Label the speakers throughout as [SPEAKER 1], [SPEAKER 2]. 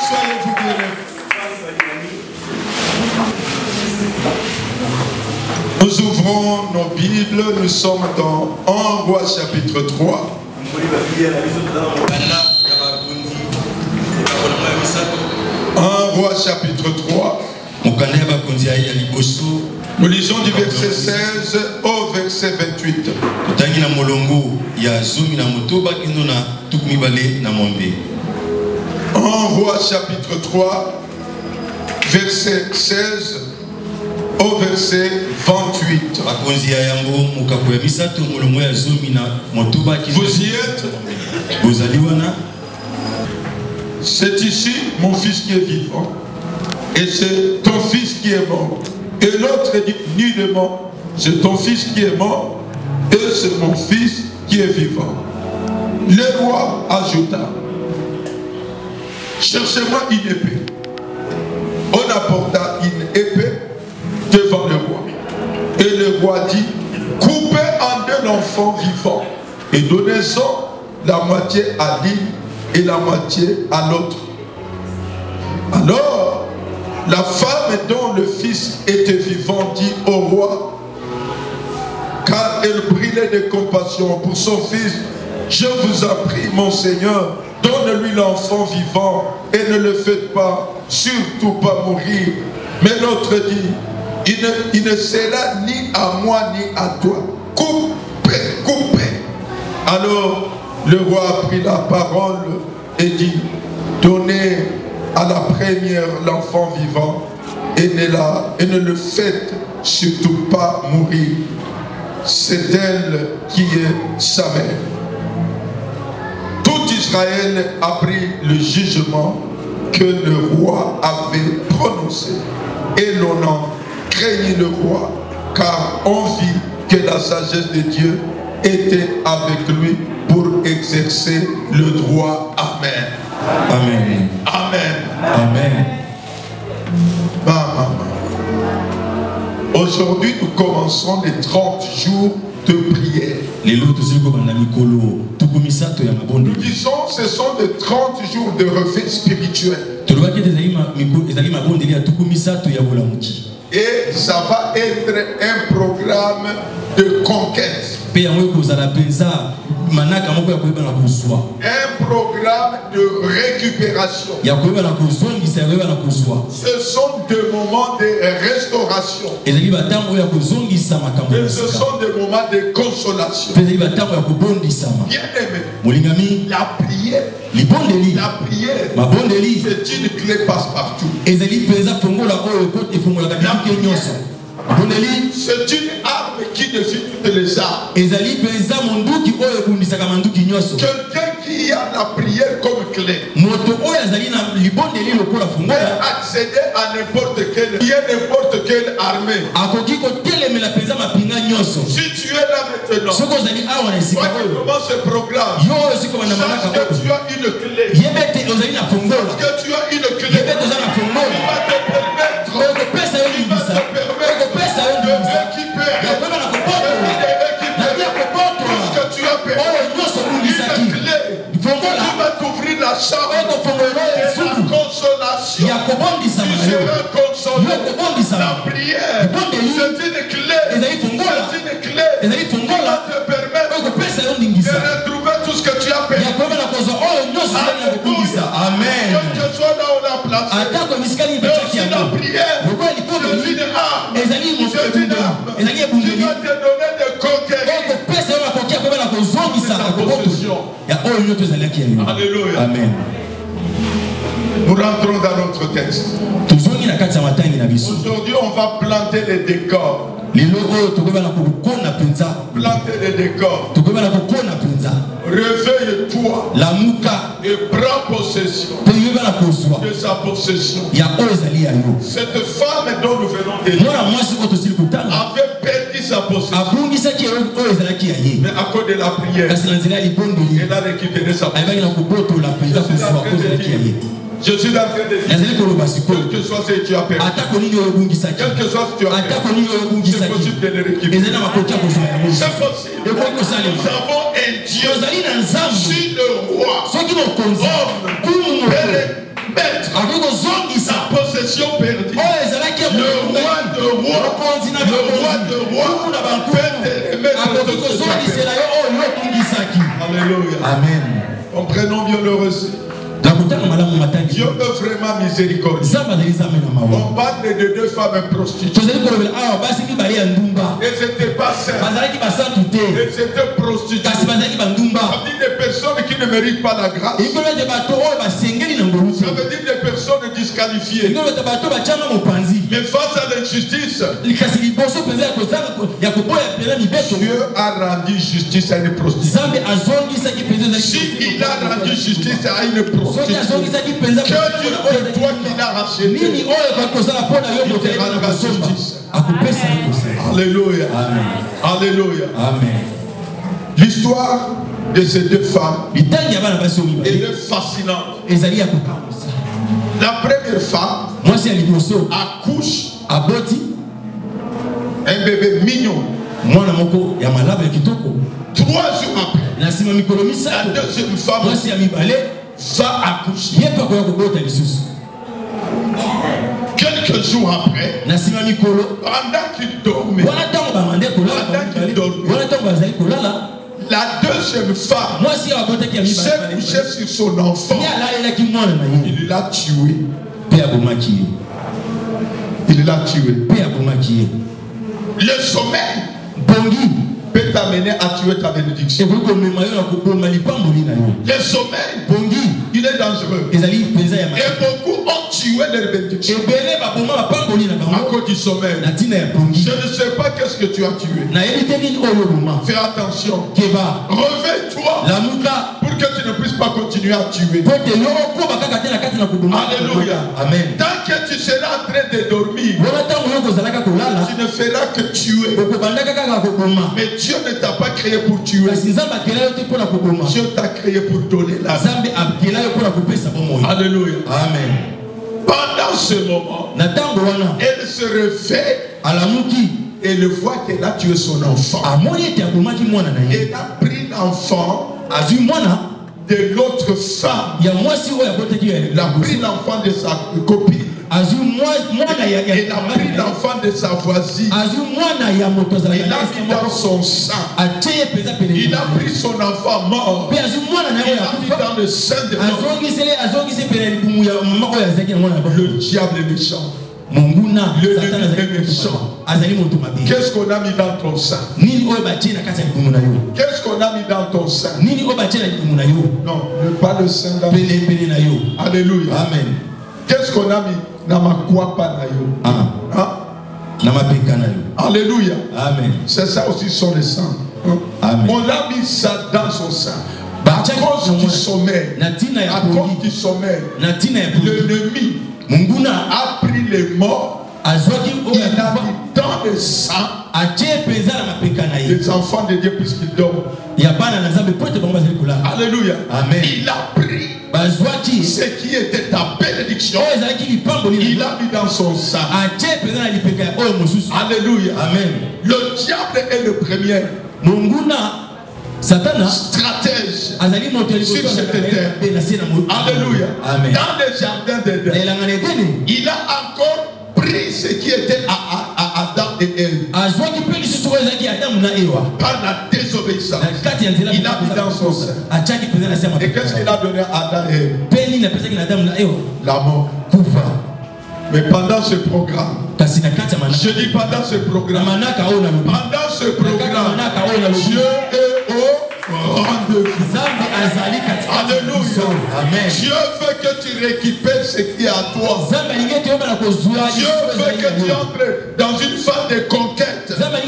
[SPEAKER 1] Soyez-vous bien. Nous ouvrons nos Bibles, nous sommes dans 1 Roi chapitre 3. 1 Roi chapitre 3. Nous lisons du verset 16 au verset 28. 1 Roi chapitre 3, verset 16 au verset 28. Vous y êtes? C'est ici mon fils qui est vivant. Et c'est ton fils qui est mort. Et l'autre dit nullement, c'est ton fils qui est mort. Et c'est mon fils qui est vivant. Le roi ajouta, cherchez-moi une épée. On apporta une épée devant le roi. Et le roi dit, coupez en deux l'enfant vivant et donnez-en la moitié à l'une et la moitié à l'autre. Alors, la femme dont le fils était vivant dit au roi, car elle brûlait de compassion pour son fils, je vous en prie, mon Seigneur, donne-lui l'enfant vivant et ne le faites pas, surtout pas mourir. Mais l'autre dit, il ne sera ni à moi ni à toi. Coupez, coupez. Alors le roi a pris la parole et dit, donnez à la première l'enfant vivant et ne le faites surtout pas mourir. C'est elle qui est sa mère. Tout Israël a pris le jugement que le roi avait prononcé. Et l'on craignit le roi, car on vit que la sagesse de Dieu était avec lui pour exercer le droit. Amen.
[SPEAKER 2] Amen.
[SPEAKER 1] Amen.
[SPEAKER 2] Amen.
[SPEAKER 1] Aujourd'hui, nous commençons les 30 jours de prière. Nous disons ce sont les 30 jours de refait spirituel. Et ça va être un programme de conquête. Un programme de récupération. Ce sont des moments de restauration. Et ce sont des moments de consolation. Bien aimé, la prière, c'est une clé passe-partout. C'est une arme qui défie toutes les armes. Quelqu'un qui a la prière comme clé peut accéder à n'importe quelle armée. Si tu es là maintenant, toi qui commences ce programme, sache que tu as une clé. Parce que tu as une clé, il va te permettre de récupérer ce que tu as perdu. Une clé qui va t'ouvrir la chambre de la consolation. Tu seras consolé. La prière, c'est une clé qui va te permettre de retrouver tout ce que tu as perdu. Amen. Quel que soit là où on a placé, mais la prière, c'est une arme. C'est une arme qui va te donner de conquérir ta possession. Alléluia.
[SPEAKER 2] Amen.
[SPEAKER 1] Nous rentrons dans notre texte. Aujourd'hui, on va planter les décors. Planter les décors. Réveille-toi et prends possession de sa possession. Cette femme dont nous venons de lire avait perdu sa possession. Mais à cause de la prière, elle a récupéré sa possession. Je suis en train de dire, quel que soit ce que tu as perdu, quel que soit ce que tu as perdu, c'est possible de le récupérer. C'est possible. Nous avons un Dieu, si le roi, homme, peut le mettre possession perdue, le roi de rois peut te remettre tout ce que tu as perdu. Alléluia.
[SPEAKER 2] Amen.
[SPEAKER 1] Comprenons bien le reçu. Dieu est vraiment miséricordieux. On parle de deux femmes prostituées. Elles n'étaient pas saintes. Elles étaient prostituées. Ça veut dire des personnes qui ne méritent pas la grâce. Ça veut dire des personnes disqualifiées. Mais face à l'injustice, Dieu a rendu justice à une prostituée. S'il a rendu justice à une prostituée, que Dieu pour toi qui l'as racheté, il te rendra justice. Alléluia.
[SPEAKER 2] Amen.
[SPEAKER 1] Alléluia.
[SPEAKER 2] Amen.
[SPEAKER 1] L'histoire de ces deux femmes, elle est fascinante. La première femme accouche un bébé mignon. 3 jours après, la deuxième femme va accoucher. Quelques jours après, pendant qu'il dormait, la deuxième femme s'est couchée sur son enfant. Il l'a tué. Il l'a tué. Le sommeil peut t'amener à tuer ta bénédiction. Le sommeil, il est dangereux. Et beaucoup ont tué leur bénédiction à cause du sommeil. Je ne sais pas qu'est-ce que tu as tué. Fais attention. Réveille-toi pour que tu ne puisses pas continuer à tuer. Alléluia.
[SPEAKER 2] Amen.
[SPEAKER 1] Tant que tu seras en train de dormir, tu ne feras que tuer. Mais Dieu ne t'a pas créé pour tuer. Dieu t'a créé pour donner la vie. Alléluia.
[SPEAKER 2] Amen.
[SPEAKER 1] Pendant ce moment, elle se réveille et elle voit qu'elle a tué son enfant. Elle a pris l'enfant de l'autre femme. Elle a pris l'enfant de sa copine. Elle a pris l'enfant de sa voisine. Il a mis dans son sang. Il a pris son enfant mort. Il a mis dans le sein de l'homme. Le diable est méchant. Le diable est méchant. Qu'est-ce qu'on a mis dans ton sein? Qu'est-ce qu'on a mis dans ton sein? Non, pas le sein dans Alléluia.
[SPEAKER 2] Amen.
[SPEAKER 1] Qu'est-ce qu'on a mis? Alléluia.
[SPEAKER 2] Amen.
[SPEAKER 1] C'est ça aussi son sang.
[SPEAKER 2] Amen.
[SPEAKER 1] On a mis ça dans son sang. À cause du sommeil. À cause du sommeil. L'ennemi a pris les morts. Il a mis dans le sang les enfants de Dieu puisqu'ils dorment. Alléluia.
[SPEAKER 2] Amen.
[SPEAKER 1] Il a pris ce qui était ta bénédiction. Il a mis dans son sang. Alléluia.
[SPEAKER 2] Amen.
[SPEAKER 1] Le diable est le premier stratège sur cette terre. Alléluia.
[SPEAKER 2] Amen.
[SPEAKER 1] Dans le jardin d'Éden, il a encore pris ce qui était à Adam et Ève. Par la désobéissance, il a mis dans son sein. Et qu'est-ce qu'il a donné à Adam et Ève? La mort. Mais pendant ce programme, je dis pendant ce programme, Dieu est au rendez-vous. Alléluia.
[SPEAKER 2] Amen.
[SPEAKER 1] Dieu veut que tu récupères ce qui est à toi. Dieu veut que tu entres dans une phase de conquête. Mais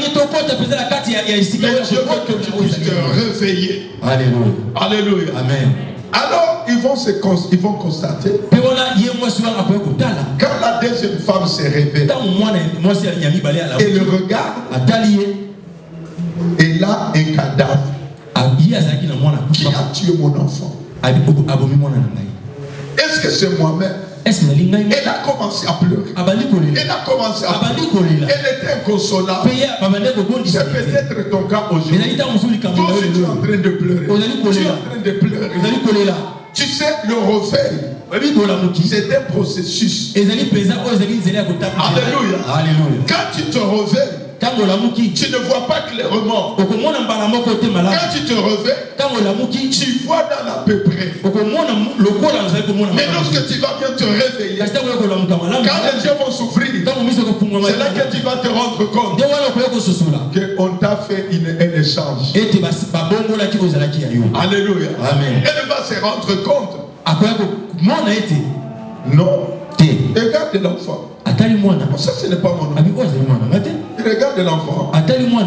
[SPEAKER 1] Dieu veut que tu puisses te réveiller.
[SPEAKER 2] Alléluia.
[SPEAKER 1] Alléluia.
[SPEAKER 2] Amen.
[SPEAKER 1] Alors ils vont constater, quand la deuxième femme s'est réveillée, elle regarde, et là un cadavre. Qui a tué mon enfant? Est-ce que c'est moi-même? Elle a commencé à pleurer. Elle a commencé à pleurer. Elle était inconsolable. C'est peut-être ton cas aujourd'hui. Toi aussi tu es en train de pleurer. Tu es en train de pleurer. Tu sais, le réveil, c'est un processus. Alléluia. Quand tu te réveilles, tu ne vois pas clairement. Quand tu te réveilles, tu vois dans à peu près. Mais lorsque tu vas bien te réveiller, quand les yeux vont s'ouvrir, c'est là que tu vas te rendre compte qu'on t'a fait un échange. Alléluia.
[SPEAKER 2] Amen.
[SPEAKER 1] Elle va se rendre compte. Non. Regarde l'enfant. Ça, ce n'est pas mon enfant. Regarde l'enfant.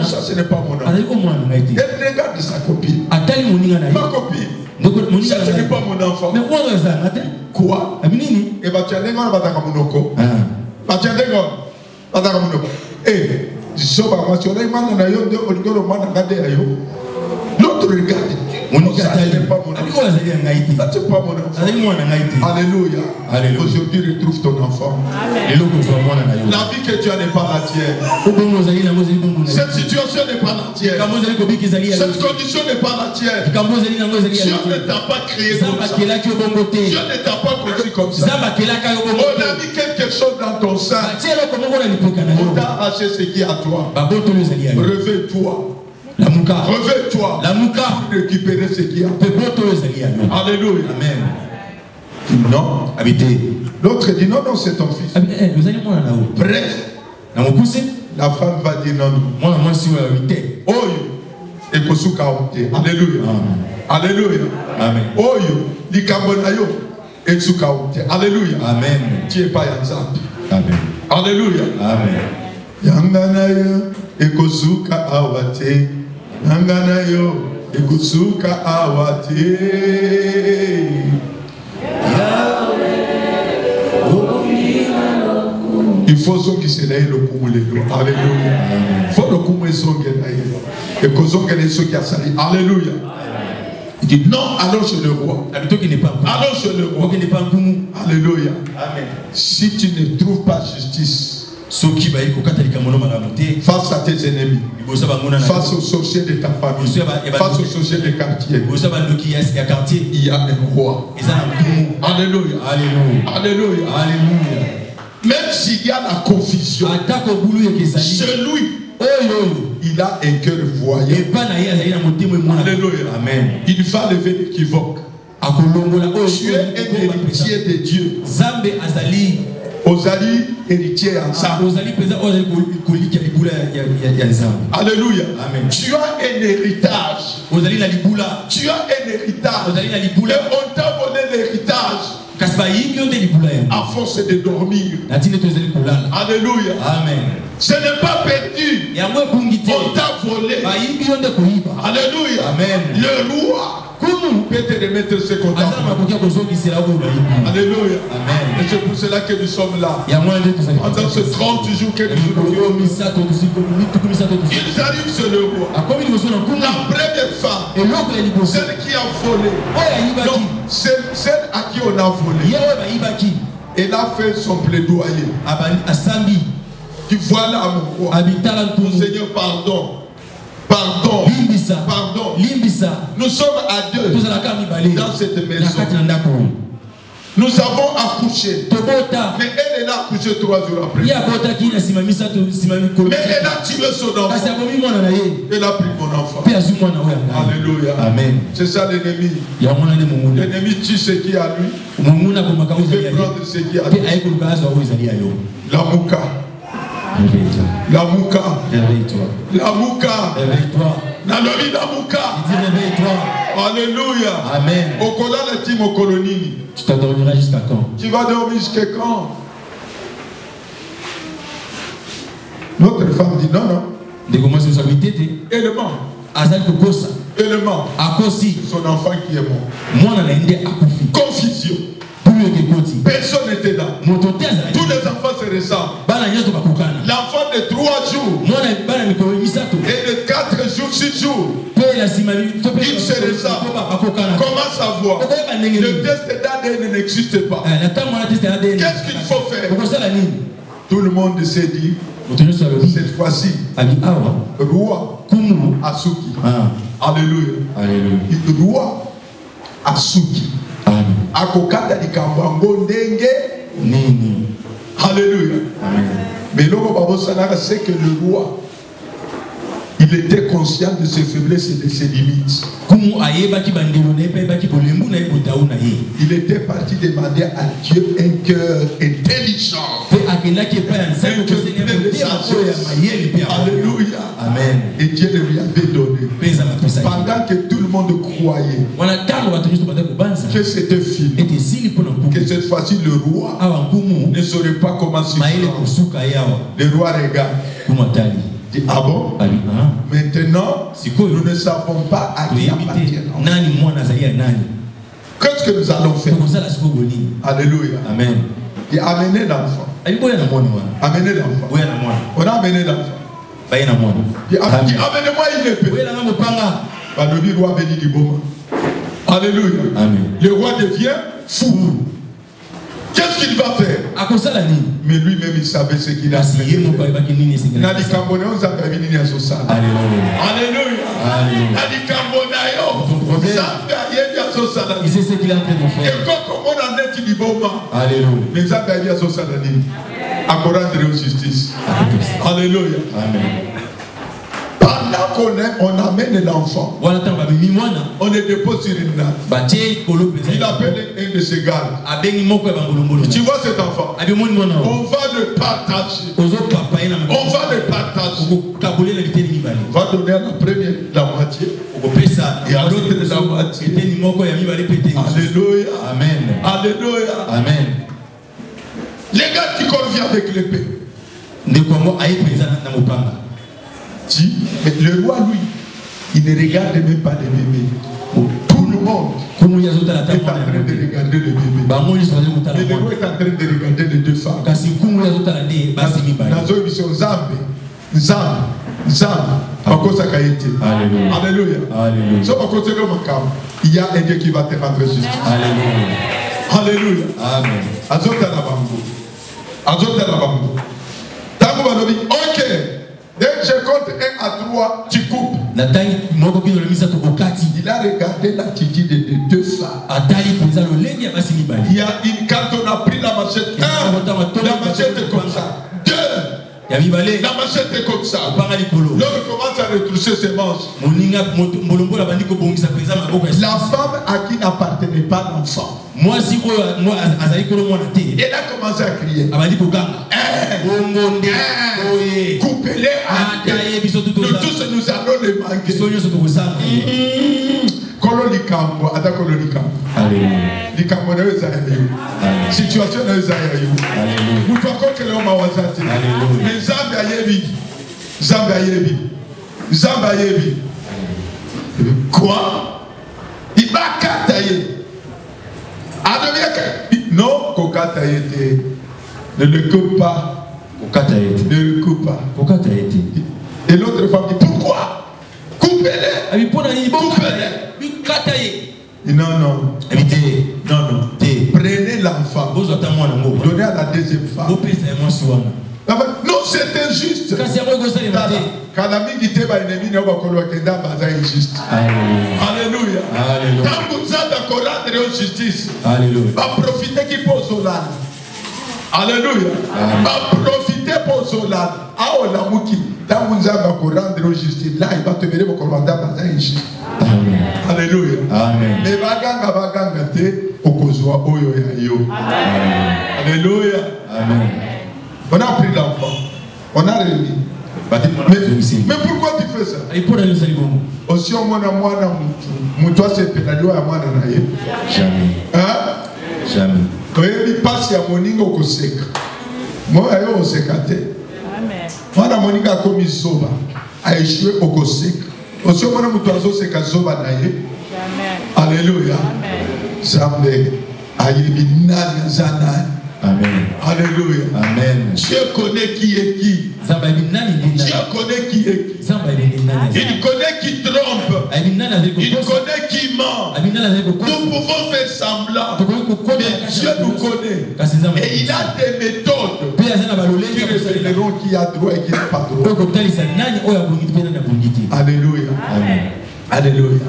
[SPEAKER 1] Ça, ce n'est pas mon enfant. Elle regarde sa copine. Ma copine. Ça, ce n'est pas mon enfant. Quoi? Et va tu as des gars, eh, l'autre regarde. Alléluia. Aujourd'hui, retrouve ton enfant. La vie que tu as n'est pas la tienne. Cette situation n'est pas la tienne. Cette condition n'est pas la tienne. Dieu ne t'a pas créé comme ça. Dieu ne t'a pas conçu comme ça. On a mis quelque chose dans ton sein. On t'a arraché ce qui est à toi. Réveille-toi. Réveille-toi pour récupérer ce qu'il y a. Alléluia.
[SPEAKER 2] Amen.
[SPEAKER 1] Non. L'autre dit non, non, c'est ton fils. Bref, la femme va dire non, non. Alléluia. Alléluia.
[SPEAKER 2] Amen.
[SPEAKER 1] Oyo, likabonayo, etsukaute. Alléluia.
[SPEAKER 2] Amen.
[SPEAKER 1] Tu es pas Yanzap.
[SPEAKER 2] Amen.
[SPEAKER 1] Alléluia.
[SPEAKER 2] Amen.
[SPEAKER 1] Yanganayo, ekosuka awate. Yanganayo, ekosuka awate. Il faut que se lève le kumulelo. Alléluia. Il faut le kumulesonge naïe. Et kozonge les ceux qui a sali. Alléluia. Il dit non, allons chez le roi. Allons chez le roi. Alléluia.
[SPEAKER 2] Amen.
[SPEAKER 1] Si tu ne trouves pas justice face à tes ennemis, face aux sorciers de ta famille, face aux sorciers des quartiers, il y a un roi. Alléluia.
[SPEAKER 2] Alléluia.
[SPEAKER 1] Alléluia. Même s'il y a la confusion, celui il a un cœur voyant. Alléluia.
[SPEAKER 2] Amen.
[SPEAKER 1] Il va lever l'équivoque. Tu es un héritier de Dieu. Ozali héritier ensemble. Alléluia.
[SPEAKER 2] Amen.
[SPEAKER 1] Tu as un héritage. Tu as un héritage. Et on t'a volé l'héritage à force de dormir. Alléluia.
[SPEAKER 2] Amen.
[SPEAKER 1] Ce n'est pas perdu. On t'a volé. Alléluia.
[SPEAKER 2] Amen.
[SPEAKER 1] Le roi peut te remettre ce qu'on t'a volé. Alléluia.
[SPEAKER 2] Amen.
[SPEAKER 1] Et c'est pour cela que nous sommes là. Pendant ce 30 jours que nous sommes, ils arrivent sur le roi. La première femme, celle qui a volé, donc celle à qui on a volé, elle a fait son plaidoyer. Tu vois là, mon roi, mon Seigneur, pardon. Pardon. Pardon. Nous sommes à deux dans cette maison. Nous avons accouché. Mais elle a accouché 3 jours après. Mais elle a tué son enfant. Elle a pris mon enfant. Alléluia.
[SPEAKER 2] Amen.
[SPEAKER 1] C'est ça l'ennemi. L'ennemi tue ce qui est à lui. Il peut prendre ce qui est à lui. La mouka. La mouka. La mouka. Nalobi la mouka. Alléluia.
[SPEAKER 2] Amen.
[SPEAKER 1] Okola la team okolonini.
[SPEAKER 2] Tu t'endormiras jusqu'à quand?
[SPEAKER 1] Tu vas dormir jusqu'à quand? Notre femme dit non, non. Élément. Élément. Son enfant qui est mort. Confusion. Personne n'était là. Tous les enfants se ressemblent. L'enfant de 3 jours et de 4 jours, 6 jours, il se ressemble. Comment savoir? Le test d'ADN n'existe pas. Qu'est-ce qu'il faut faire? Tout le monde s'est dit, cette fois-ci, roi Asuki. Alléluia.
[SPEAKER 2] Alléluia.
[SPEAKER 1] Roi Asuki.
[SPEAKER 2] Amen.
[SPEAKER 1] akokata likambo ndenge
[SPEAKER 2] nini.
[SPEAKER 1] Alléluia.
[SPEAKER 2] Amen.
[SPEAKER 1] Mais l'homme c'est que le roi, il était conscient de ses faiblesses et de ses limites. Il était parti demander à Dieu un cœur intelligent. Alléluia.
[SPEAKER 2] Amen.
[SPEAKER 1] Et Dieu le lui avait donné. Pendant que tout le monde croyait que c'était fini, que cette fois-ci le roi ne saurait pas comment se faire. Le roi regarde. Dit, ah bon? Maintenant, nous ne savons pas à qui appartient. Qu'est-ce que nous allons faire? Alléluia.
[SPEAKER 2] Amen.
[SPEAKER 1] Il a amené l'enfant. Amenez l'enfant. On a amené l'enfant. Il a dit, amenez-moi une épée. Le roi avait dit, alléluia.
[SPEAKER 2] Amen.
[SPEAKER 1] Le roi devient fou. Qu'est-ce qu'il va faire? Mais lui-même il savait ce qu'il a fait. Alléluia.
[SPEAKER 2] Il sait ce qu'il est en train de faire.
[SPEAKER 1] Alléluia.
[SPEAKER 2] Amen.
[SPEAKER 1] On amène l'enfant, on le dépose sur une natte. Il appelle un de ses gardes. Tu vois cet enfant, on va le partager. On va le partager. On va donner à la première la moitié et à l'autre la moitié. Alléluia.
[SPEAKER 2] Amen.
[SPEAKER 1] Alléluia.
[SPEAKER 2] Amen.
[SPEAKER 1] Les gars qui conviennent avec l'épée. Mais le roi, lui, il ne regarde même pas les bébés. Tout le monde est en train de regarder le bébé. Mais le roi est en train de regarder les deux femmes. Alléluia. Il y a un Dieu qui va te rendre justice. Alléluia. Amen. Ok. Dès que je compte 1 à 3, tu coupes. Il a regardé l'attitude des deux femmes. Il y a une, quand on a pris la machette, 1, la machette est comme ça. 2, la machette est comme ça. L'homme commence à retrousser ses manches. La femme à qui n'appartenait pas l'enfant. Elle a commencé à crier. Coupez-les. Nous tous nous allons les manquer. Kololikambo, ata kololikambo. Likambo na ezayo. Situation na ezayo. Mutoko kele o mawazati. Nzambe ayebi. Nzambe ayebi. Nzambe ayebi. Quoi? Ibakata ye. Adoniaka. Non, kokata yete. Ne le coupe pas.
[SPEAKER 2] Kokata yete.
[SPEAKER 1] Ne le coupe pas.
[SPEAKER 2] Kokata yete.
[SPEAKER 1] Et l'autre femme dit pourquoi? Coupez-les.
[SPEAKER 2] Coupez-les.
[SPEAKER 1] Non, non. Non, non. Prenez l'enfant. Donnez à la deuxième femme. Non, c'est injuste. Alléluia. Va profiter qui pose au lard. Alléluia. Va profiter pour Zolan. Ah, on a mouki. Dans mon âme, va rendre justice. Là, il va te mener pour commander à injuste. Alléluia.
[SPEAKER 2] Amen.
[SPEAKER 1] Mais baganga baganga te okozwa oyo ya yo. Alléluia.
[SPEAKER 2] Amen.
[SPEAKER 1] On a pris l'enfant. On a réuni. Mais pourquoi tu fais ça? Aussi on m'a mwana mutwa se penaliwa ya mwana na ye.
[SPEAKER 2] Jamais.
[SPEAKER 1] Hein?
[SPEAKER 2] Jamais.
[SPEAKER 1] Oyebi pasi ya moningo koseka. Moya yo osekate.
[SPEAKER 3] Amen.
[SPEAKER 1] Mwana moninga komi soba. A échoué au koseka. Aussi on m'a mutwa seka soba na ye.
[SPEAKER 3] Jamais.
[SPEAKER 1] Alléluia.
[SPEAKER 3] Amen.
[SPEAKER 1] Zambe ayebi nani zana.
[SPEAKER 2] Amen.
[SPEAKER 1] Alléluia.
[SPEAKER 2] Amen.
[SPEAKER 1] Dieu connaît qui est qui. Dieu connaît qui est qui. Il connaît qui trompe. Il connaît qui ment. Nous pouvons faire semblant. Mais Dieu nous connaît. Et il a des méthodes qui révéleront qui a droit et qui n'a pas droit. Alléluia.
[SPEAKER 2] Amen.
[SPEAKER 1] Alléluia.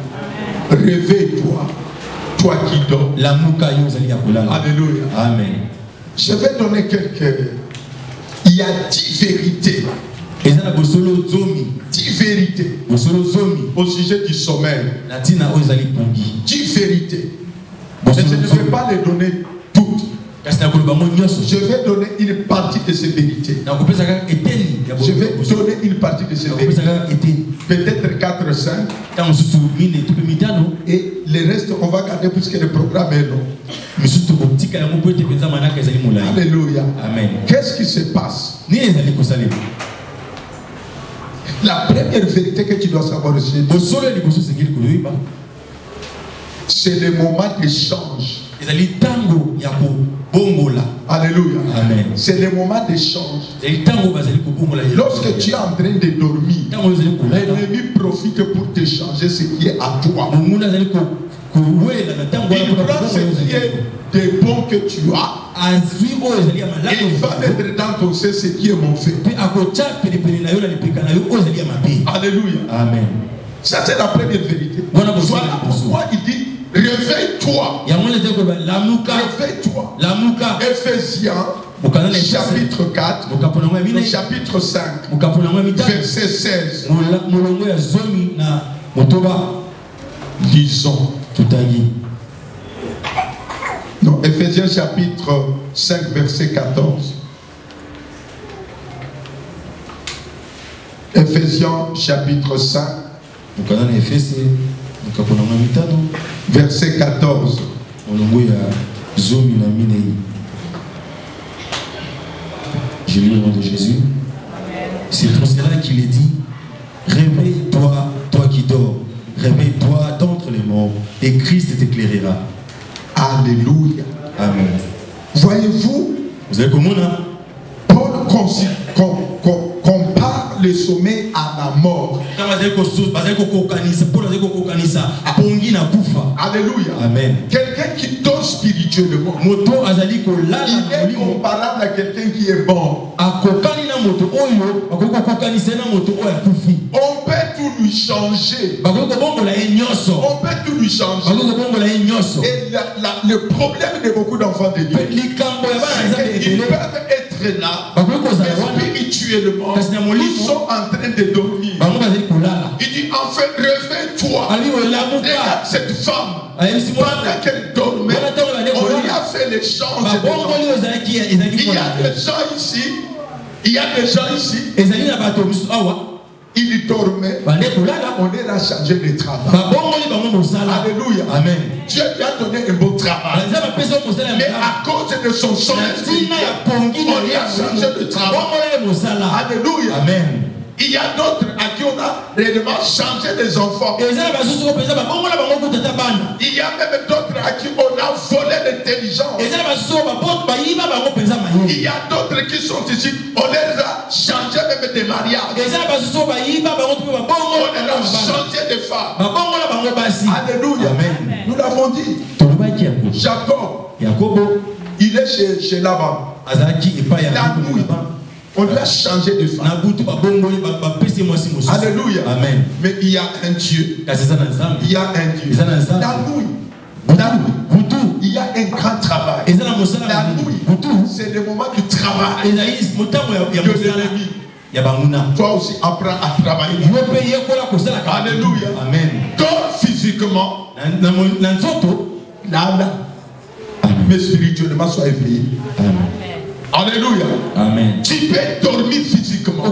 [SPEAKER 1] Réveille-toi. toi qui dors. Alléluia.
[SPEAKER 2] Amen.
[SPEAKER 1] Je vais donner quelques. Il y a 10 vérités. 10 vérités au sujet du sommeil. 10 vérités. Mais je ne vais pas les donner toutes. Je vais donner une partie de ces vérités. Je vais donner une partie de ces vérités. Peut-être 4 ou 5. Et le reste, on va garder puisque le programme est long. Alléluia.
[SPEAKER 2] Amen.
[SPEAKER 1] Qu'est-ce qui se passe? La première vérité que tu dois savoir aussi, c'est le moment d'échange. Alléluia.
[SPEAKER 2] Amen.
[SPEAKER 1] C'est le moment d'échange. Lorsque tu es en train de dormir, l'ennemi profite pour te changer ce qui est à toi. Il prend ce qui est des bons que tu as. Et il va mettre dans ton sein ce qui est mauvais. Alléluia.
[SPEAKER 2] Amen.
[SPEAKER 1] Ça c'est la première vérité. Voilà pourquoi il dit réveille-toi. Réveille-toi. Ephésiens chapitre 4, chapitre 5, verset 16. Lisons. Non, Ephésiens chapitre 5, verset 14. Ephésiens chapitre 5, verset 14.
[SPEAKER 2] Je lis au nom de Jésus. C'est pour cela qu'il est dit: réveille-toi, toi qui dors, réveille-toi d'entre les morts, et Christ t'éclairera.
[SPEAKER 1] Alléluia.
[SPEAKER 2] Amen.
[SPEAKER 1] Voyez-vous,
[SPEAKER 2] vous avez comment là?
[SPEAKER 1] Paul compare le sommeil à la mort. Alléluia.
[SPEAKER 2] Amen.
[SPEAKER 1] Quelqu'un qui dort spirituellement, il est comparable à quelqu'un qui est mort. On peut tout lui changer. On peut tout lui changer. Et le problème de beaucoup d'enfants de Dieu, c'est qu'ils peuvent être là, spirituellement, ils sont en train de dormir. Il dit enfin réveille-toi. Regarde cette femme. Pendant qu'elle dormait, on lui a fait l'échange. Il y a des gens ici. Il dormait, on leur a changé de travail. Alléluia.
[SPEAKER 2] Amen.
[SPEAKER 1] Dieu lui a donné un beau travail. Mais à cause de son sommeil, on lui a changé de travail. Alléluia.
[SPEAKER 2] Amen.
[SPEAKER 1] Il y a d'autres à qui on a réellement changé des enfants. Il y a même d'autres à qui on a volé l'intelligence. Il y a d'autres qui sont ici, on les a changé même des mariages. On les a changé de femmes. Alléluia.
[SPEAKER 2] Amen.
[SPEAKER 1] Nous l'avons dit. Jacob, il est chez Laban. La nuit, on lui a changé de femme. Alléluia.
[SPEAKER 2] Amen.
[SPEAKER 1] Mais il y a un Dieu. Il y a un Dieu. La nuit, il y a un grand travail. La nuit, c'est le moment du travail de l'ennemi. Toi aussi, apprends à travailler. Alléluia.
[SPEAKER 2] Amen.
[SPEAKER 1] Dors physiquement. Mais spirituellement, sois éveillé.
[SPEAKER 2] Amen.
[SPEAKER 1] Alléluia.
[SPEAKER 2] Amen.
[SPEAKER 1] Tu peux dormir physiquement et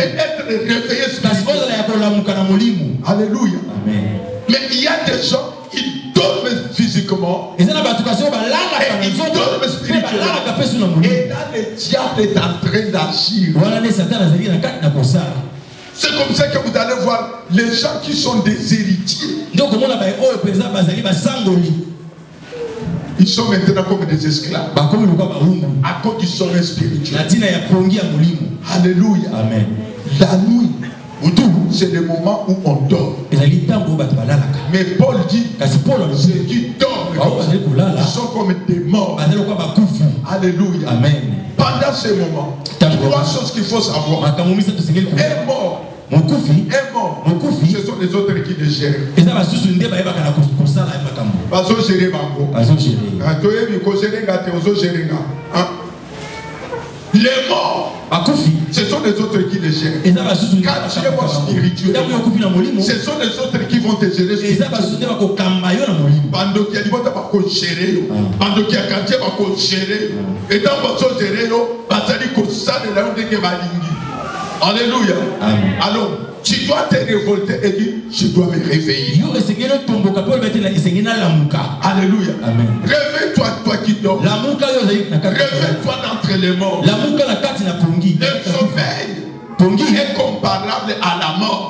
[SPEAKER 1] être réveillé spirituellement. Alléluia.
[SPEAKER 2] Amen.
[SPEAKER 1] Mais il y a des gens qui dorment physiquement et ils dorment spirituellement. Et là, le diable est en train d'agir. C'est comme ça que vous allez voir les gens qui sont des héritiers. Ils sont maintenant comme des esclaves à cause du sommeil spirituel. Alléluia.
[SPEAKER 2] Amen.
[SPEAKER 1] La nuit, c'est le moment où on dort. Mais Paul dit, ceux qui dorment, ils sont comme des morts. Alléluia.
[SPEAKER 2] Amen.
[SPEAKER 1] Pendant ce moment, 3 choses qu'il faut savoir. Un mort,
[SPEAKER 2] Mokufi.
[SPEAKER 1] Un mort.
[SPEAKER 2] Mokufi.
[SPEAKER 1] Ce sont les autres qui le gèrent.
[SPEAKER 2] Et ça va sous une débat bakala kosala ya makambo.
[SPEAKER 1] Bazo gérer bango.
[SPEAKER 2] Bazo gérer.
[SPEAKER 1] Toyebi ko gérer ngate ozo gérer nga. Les morts.
[SPEAKER 2] Akufi.
[SPEAKER 1] Ce sont les autres qui les gèrent.
[SPEAKER 2] Et ça va sous une débat.
[SPEAKER 1] Quand tu es mort spirituel. Ce sont les autres qui vont te gérer.
[SPEAKER 2] Et ça va sous une débat ko kambayo na molimo.
[SPEAKER 1] Bando qui a dit bota ba ko gérer. Bando qui a kantie ba ko gérer. Et dans bazo gérer yo, bazali ko sala la ndenge balingi. Alléluia.
[SPEAKER 2] Amen.
[SPEAKER 1] Alors, tu dois te révolter et dire, je dois me réveiller. Alléluia.
[SPEAKER 2] Amen.
[SPEAKER 1] Réveille-toi, toi qui dors. Réveille-toi d'entre les morts. Le sommeil est comparable à la mort.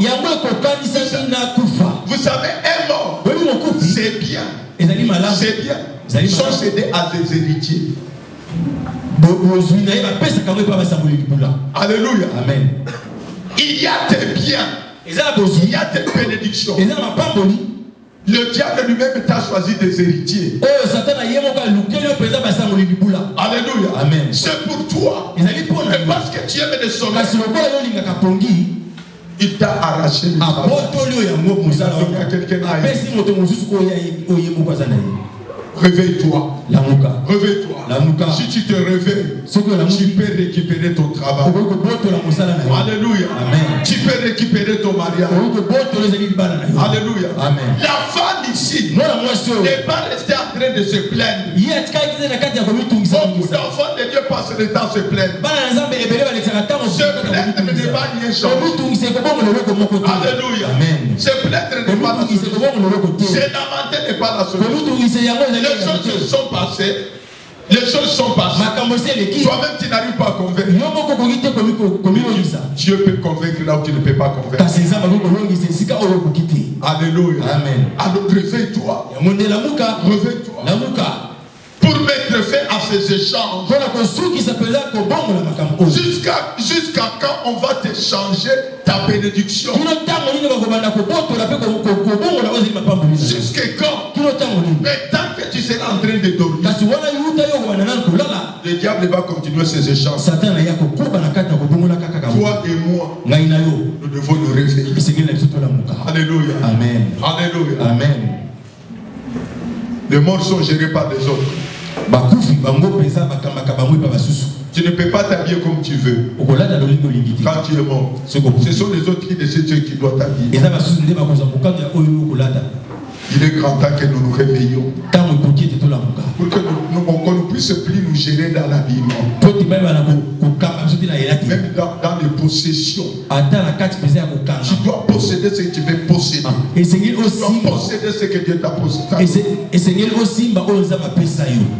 [SPEAKER 1] Vous savez, un mort, c'est bien. C'est bien. Ils sont cédés à des héritiers. Alléluia.
[SPEAKER 2] Amen.
[SPEAKER 1] Il y a des biens. Il y a des bénédictions. Le diable lui-même t'a choisi des héritiers. Alléluia.
[SPEAKER 2] Amen.
[SPEAKER 1] C'est pour toi. Mais parce que tu aimes le sommeil, il t'a arraché le réveille-toi. Réveille-toi. Si tu te réveilles, tu peux récupérer ton travail. Alléluia.
[SPEAKER 2] Amen.
[SPEAKER 1] Tu peux récupérer ton mariage. Alléluia.
[SPEAKER 2] Amen.
[SPEAKER 1] La femme ici n'est pas restée en train de se plaindre. Beaucoup d'enfants de Dieu passent le temps à se plaindre. Se plaindre ne va rien changer. Alléluia.
[SPEAKER 2] Amen.
[SPEAKER 1] Se plaindre n'est pas la solution. Se lamenter n'est pas la solution. Les choses se sont passées. Les choses sont passées. Toi-même, tu n'arrives pas à convaincre. Dieu peut convaincre là où tu ne peux pas convaincre. Alléluia.
[SPEAKER 2] Amen.
[SPEAKER 1] Alors réveille-toi. Réveille-toi. Pour mettre fin à ces échanges. Jusqu'à quand on va te changer ta bénédiction. Jusqu'à quand? Mais tant que tu seras en train de dormir, le diable va continuer ses échanges. Toi et moi, nous devons nous réveiller. Alléluia.
[SPEAKER 2] Amen.
[SPEAKER 1] Alléluia.
[SPEAKER 2] Amen.
[SPEAKER 1] Les morts sont gérés par les autres. Tu ne peux pas t'habiller comme tu veux. Quand tu es mort, ce sont les autres qui décident ce qui doivent t'habiller. Il est grand temps que nous nous réveillions. Pour que nous puisse plus nous gérer dans l'habillement. Même dans les possessions. Tu dois posséder ce que tu veux posséder. Tu dois posséder ce que Dieu t'a possédé.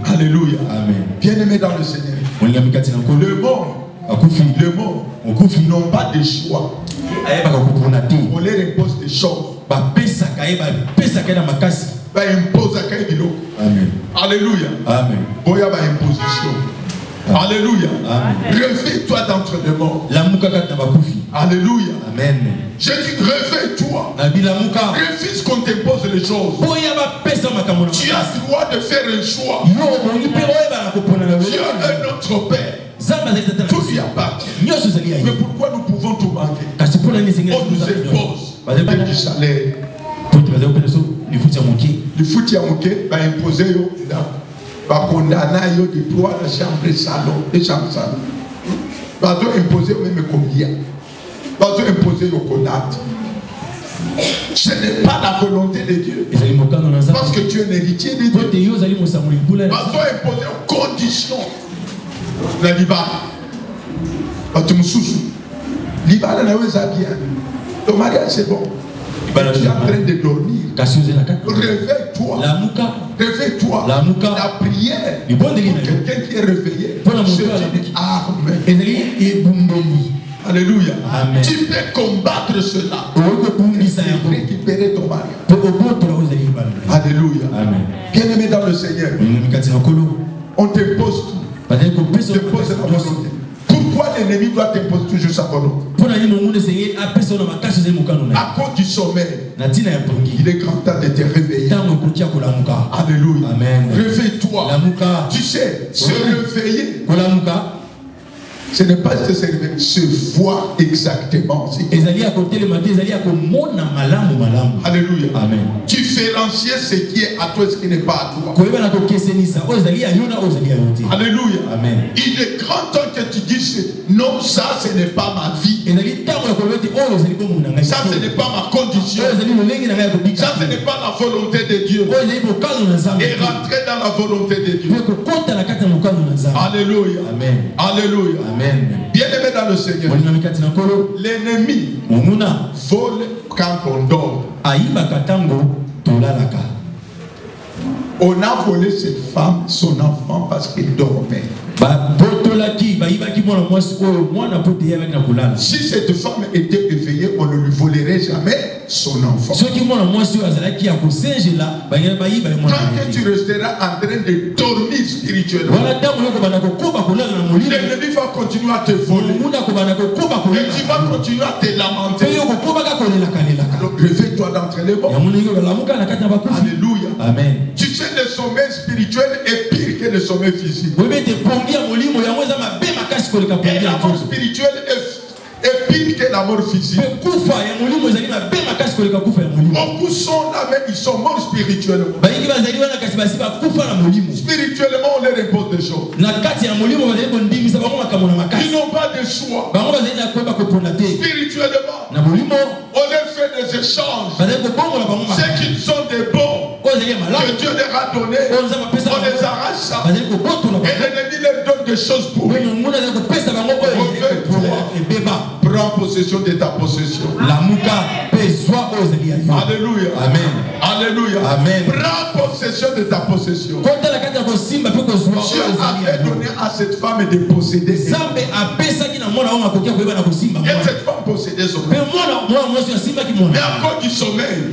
[SPEAKER 1] Alléluia. Bien-aimé dans le Seigneur. Le mort n'ont pas de choix. On leur impose des choses. Amen. Alléluia.
[SPEAKER 2] Amen.
[SPEAKER 1] Imposition. Alléluia. Réveille-toi d'entre les morts. Alléluia.
[SPEAKER 2] Amen.
[SPEAKER 1] Je dis réveille-toi. Refuse qu'on t'impose les choses. Tu as le droit de faire un choix. Tu as un autre Père. Tout lui appartient. Mais pourquoi nous pouvons tout manquer? On nous impose même du salaire. Le foot a manqué, va imposer va condamner de droit la chambre salon, les chambres salon. Va imposer même combien. Va imposer au condamné. Ce n'est pas la volonté de Dieu. Parce que tu es un héritier de Dieu. Va imposer aux conditions. La liba. Tu me sous. Liba, la bien. Ton mariage c'est bon. Tu es en train de dormir. Réveille-toi. Réveille-toi. La prière pour quelqu'un qui est réveillé. Je dis Amen. Alléluia.
[SPEAKER 2] Amen.
[SPEAKER 1] Tu peux combattre cela. Et récupérer ton mari. Alléluia. Bien-aimé dans le Seigneur. On te pose tout. On te pose la volonté. Pourquoi l'ennemi doit t'imposer toujours sa volonté? À cause du sommeil. Il est grand temps de te réveiller. Alléluia.
[SPEAKER 2] Amen.
[SPEAKER 1] Réveille-toi. Tu sais, se réveiller Ce n'est pas se servir, se voir exactement. Alléluia.
[SPEAKER 2] Amen.
[SPEAKER 1] Différencier ce qui est à toi et ce qui n'est pas à toi. Alléluia.
[SPEAKER 2] Amen.
[SPEAKER 1] Il est grand temps que tu dises non, ça ce n'est pas ma vie. Ça ce n'est pas ma condition. Ça ce n'est pas la volonté de Dieu. Et rentrer dans la volonté de Dieu. Alléluia.
[SPEAKER 2] Amen.
[SPEAKER 1] Alléluia.
[SPEAKER 2] Amen.
[SPEAKER 1] Bien-aimé dans le Seigneur, l'ennemi vole quand on dort. On a volé cette femme, son enfant, parce qu'il dormait. Si cette femme était éveillée, on ne lui volerait jamais son enfant. Tant que tu resteras en train de dormir spirituellement, l'ennemi va continuer à te voler. Et tu vas continuer à te lamenter. Alors réveille-toi d'entre les morts. Alléluia.
[SPEAKER 2] Amen.
[SPEAKER 1] Tu sais, le sommeil spirituel est pire que le sommeil physique. Et la mort spirituelle est pire que la mort physique. Beaucoup sont là, mais ils sont morts spirituellement. Spirituellement, on leur impose des choses. Ils n'ont pas de choix. Spirituellement, on leur fait des échanges. Ceux qui sont des bons, que Dieu leur a donné, on les arrache ça. Et l'ennemi leur donne des choses pour eux. Prends possession de ta possession. Alléluia.
[SPEAKER 2] Amen.
[SPEAKER 1] Alléluia.
[SPEAKER 2] Amen.
[SPEAKER 1] Prends possession de ta possession. Dieu avait donné à cette femme de posséder. Et cette femme possédait son mari. Mais à cause du sommeil,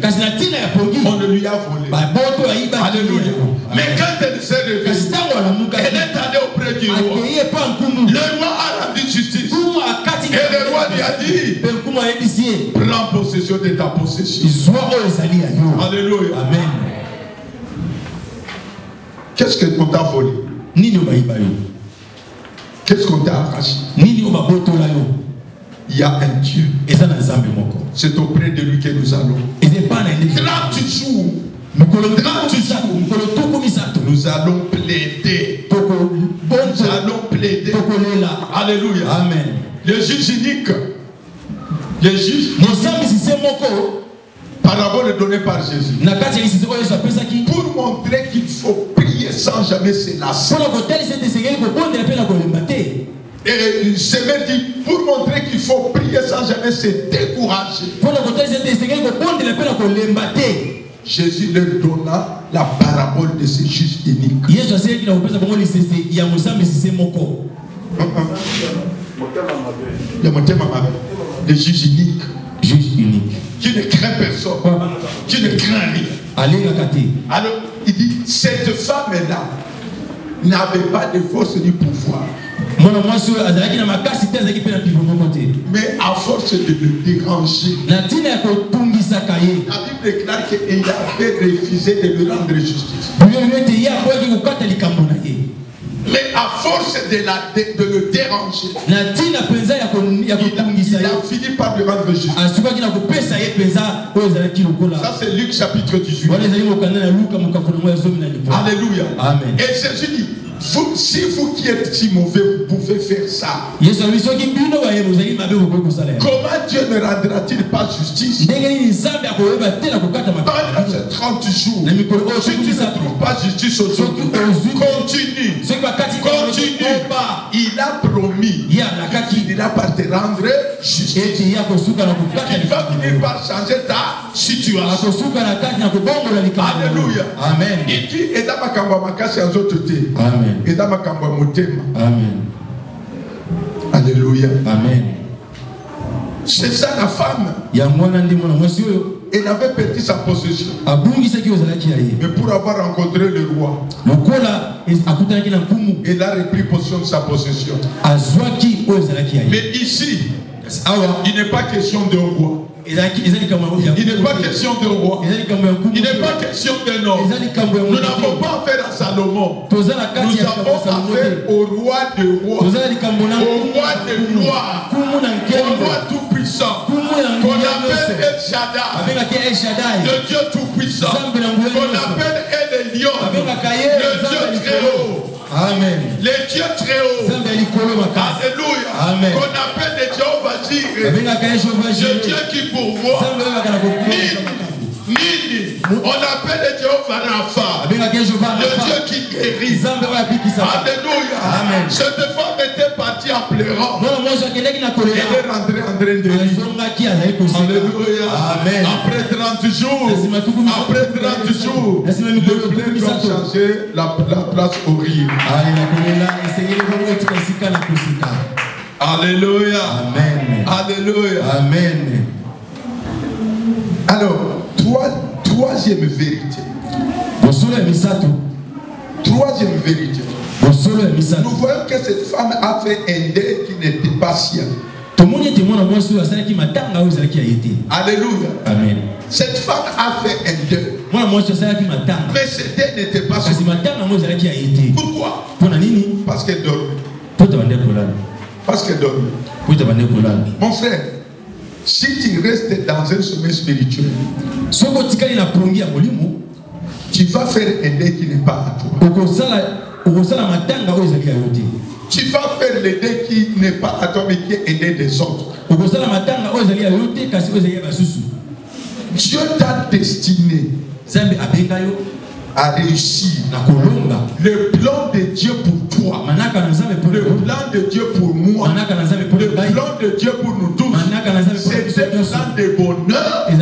[SPEAKER 1] on ne lui a volé. Alléluia. Mais quand elle s'est réveillée, elle est allée auprès du roi. Le roi a rendu justice. Et le roi lui a dit, prends possession de ta possession. Alléluia.
[SPEAKER 2] Amen.
[SPEAKER 1] Qu'est-ce qu'on t'a volé? Qu'est-ce qu'on t'a arraché? Il y a un Dieu. C'est auprès de lui que nous allons. 30 jours. Nous allons plaider. Nous allons plaider. Alléluia.
[SPEAKER 2] Amen.
[SPEAKER 1] Le juge unique. Le juge. Parabole donnée par Jésus. Pour montrer qu'il faut prier sans jamais se lasser. Et Seigneur dit, pour montrer qu'il faut prier sans jamais se décourager. Jésus leur donna la parabole de ce juge unique. Le juge unique. Qui ne craint personne. Qui ne craint rien. Alors, il dit, cette femme-là n'avait pas de force ni pouvoir. Mais à force de le déranger, la Bible déclare qu'il avait refusé de lui rendre justice. Mais à force de le déranger, il a fini par lui rendre justice. Ça c'est Luc chapitre 18. Alléluia.
[SPEAKER 2] Amen.
[SPEAKER 1] Et Jésus dit, si vous qui êtes si mauvais, vous pouvez faire ça, comment Dieu ne rendra-t-il pas justice pendant ces 30 jours? Si tu ne trouves pas justice aujourd'hui, continue. Il a promis qu'il finira par te rendre justice. Il va finir par changer ta situation. Alléluia.
[SPEAKER 2] Amen.
[SPEAKER 1] Il dit, Amen.
[SPEAKER 2] Amen.
[SPEAKER 1] Alléluia.
[SPEAKER 2] Amen.
[SPEAKER 1] C'est ça la femme. Elle avait perdu sa possession. Mais pour avoir rencontré le roi, elle a repris possession de sa possession. Mais ici, il n'est pas question de roi. Il n'est pas question de roi. Il n'est pas question d'un homme. Nous n'avons pas affaire à Salomon. Nous avons affaire au roi de rois, au roi de gloire, au roi tout-puissant, qu'on appelle El Shaddai, le Dieu tout-puissant, qu'on appelle El Elyon, le Dieu très haut.
[SPEAKER 2] Amen.
[SPEAKER 1] Les dieux très hauts. Alléluia. Amen. Qu'on appelle les Jéhovah Jireh. Le Dieu qui pourvoit. Nini. On appelle les Jéhovah Rapha. Le Dieu qui guérit. Alléluia. Amen. Cette femme était partie en pleurant. Elle est rentrée en train de rire. Alléluia. Amen. Après 30 jours. Après 30 jours. Le pleur doit changer la place au rire. Alléluia. Amen. Alléluia. Amen. Alors, troisième vérité. Troisième vérité. Nous voyons que cette femme a fait un deuil qui n'était pas sien. Alléluia. Amen. Cette femme a fait un deuil. Mais ce deuil n'était pas sien. Pourquoi? Parce qu'elle dormait. Parce qu'elle dormait. Mon frère, si tu restes dans un sommeil spirituel, tu vas faire un deuil qui n'est pas à toi. Tu vas faire le deuil qui n'est pas à toi mais qui est aidé des autres. Dieu t'a destiné à réussir. Le plan de Dieu pour toi, le plan de Dieu pour moi, le plan de Dieu pour nous tous, c'est un plan de bonheur et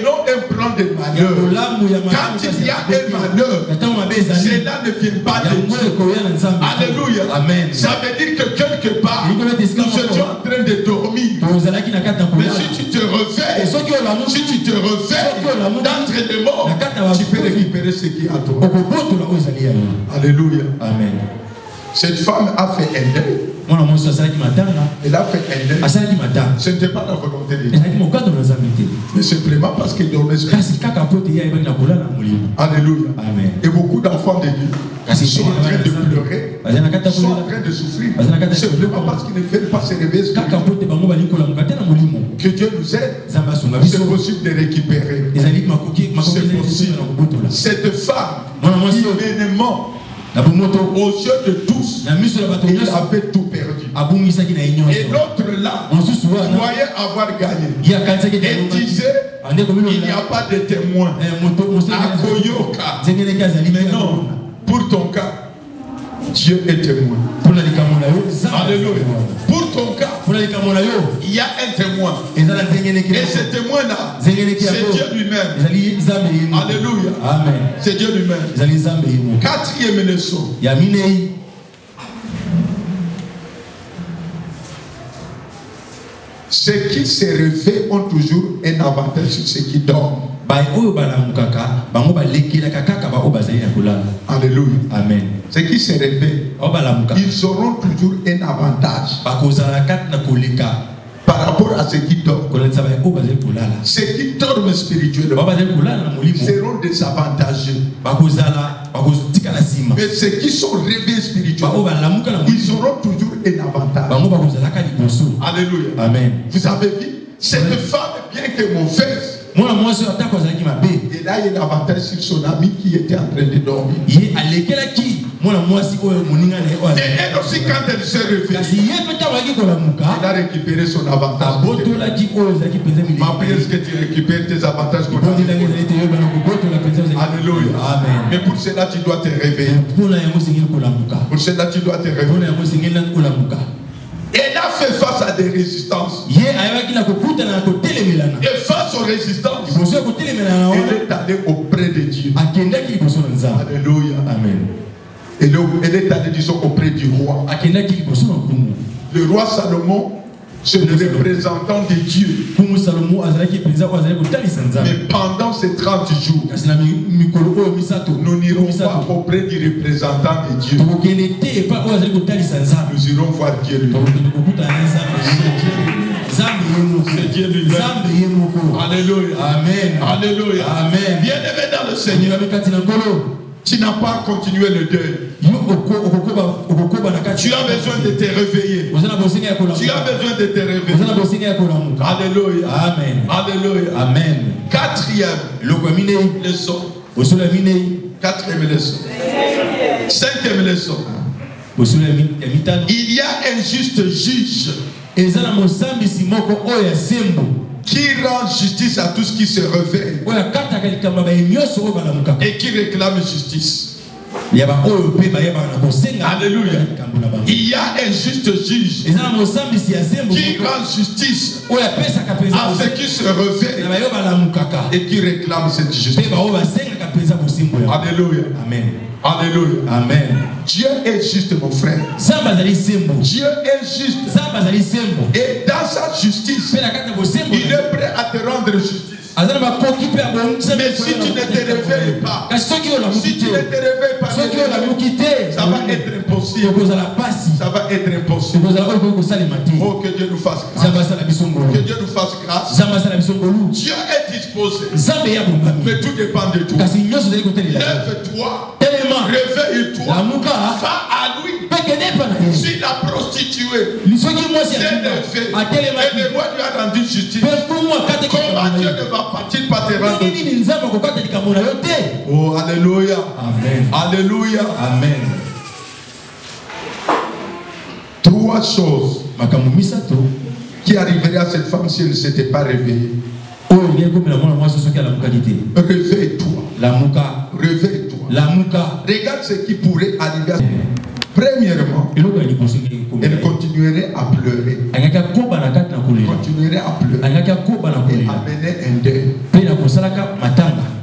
[SPEAKER 1] non un plan de malheur. Quand il y a un malheur, cela ne vient pas de Dieu. Alléluia. Amen. Ça veut dire que quelque part, nous étions en train de dormir. Mais si tu te réveilles, d'entre les morts, tu peux récupérer ce qui est à toi. Alléluia. Amen. Cette femme a fait un deuil. Elle a fait un deuil. Ce n'était pas la volonté de Dieu. Mais simplement parce qu'elle dormait sur. Alléluia. Amen. Et beaucoup d'enfants de Dieu sont en train de pleurer, sont en train de souffrir. Simplement parce qu'ils ne veulent pas se réveiller. Que Dieu nous aide. C'est possible de récupérer. C'est possible. Cette femme, humainement, aux yeux de tous, il avait tout perdu. Et l'autre là, croyait avoir gagné. Et disait, il n'y a pas de témoin. À Koyoka. Mais non, pour ton cas, Dieu est témoin. Alléluia. Pour ton cas, il y a un témoin. Et ce témoin-là, c'est Dieu lui-même. Alléluia. Amen. C'est Dieu lui-même. Quatrième leçon. Ceux qui se réveillent ont toujours un avantage sur ceux qui dorment. Alléluia. Amen. Ceux qui se réveillent, ils auront toujours un avantage par rapport à ceux qui dorment. Ceux qui dorment spirituellement seront désavantagés. Mais ceux qui sont réveillés spirituellement, ils auront toujours un avantage. Alléluia. Amen. Vous avez vu, cette femme, bien que mauvaise, elle a eu l'avantage sur son ami qui était en train de dormir. Et elle aussi, quand elle s'est réveillée, elle a récupéré son avantage. Ma prière, est-ce que tu récupères tes avantages? Alléluia. Amen. Mais pour cela, tu dois te réveiller. Pour cela, tu dois te réveiller. Elle a fait face à des résistances. Et face aux résistances, elle est allée auprès de Dieu. Alléluia. Amen. Elle est allée, disons, auprès du roi. Le roi Salomon, c'est le représentant de Dieu. Mais pendant ces 30 jours, nous n'irons pas auprès du représentant de Dieu. Nous irons voir Dieu. C'est Dieu lui-même. Alléluia.
[SPEAKER 2] Amen.
[SPEAKER 1] Alléluia.
[SPEAKER 2] Amen.
[SPEAKER 1] Bien-aimé dans le Seigneur, tu n'as pas continué le deuil. Tu as besoin de te réveiller. Tu as besoin de te réveiller. Alléluia.
[SPEAKER 2] Amen.
[SPEAKER 1] Alléluia.
[SPEAKER 2] Amen.
[SPEAKER 1] Quatrième leçon. Quatrième leçon. Cinquième leçon. Il y a un juste juge qui rend justice à tous qui se réveillent et qui réclament justice. Alléluia. Il y a un juste juge qui rend justice à ceux qui se réveillent et qui réclament cette justice. Alléluia.
[SPEAKER 2] Amen.
[SPEAKER 1] Alléluia.
[SPEAKER 2] Amen.
[SPEAKER 1] Dieu est juste, mon frère. Dieu est juste. Et dans sa justice, il est prêt à te rendre justice. Mais si tu ne te réveilles pas, ça va être impossible. Ça va être impossible. Oh, que Dieu nous fasse grâce. Que Dieu nous fasse grâce. Dieu est disposé. Mais tout dépend de toi. Lève-toi. Réveille-toi. Va à lui. Si la prostituée s'est levée et le roi lui a rendu justice, comment Dieu ne va pas-t-il pas te rendre? Oh, alléluia.
[SPEAKER 2] Amen.
[SPEAKER 1] Alléluia.
[SPEAKER 2] Amen.
[SPEAKER 1] Trois choses qui arriveraient à cette femme si elle ne s'était pas réveillée. Réveille-toi. Réveille-toi. Regarde ce qui pourrait arriver à... Premièrement, elle continuerait à pleurer. Elle continuerait à pleurer. Et amener un deuil.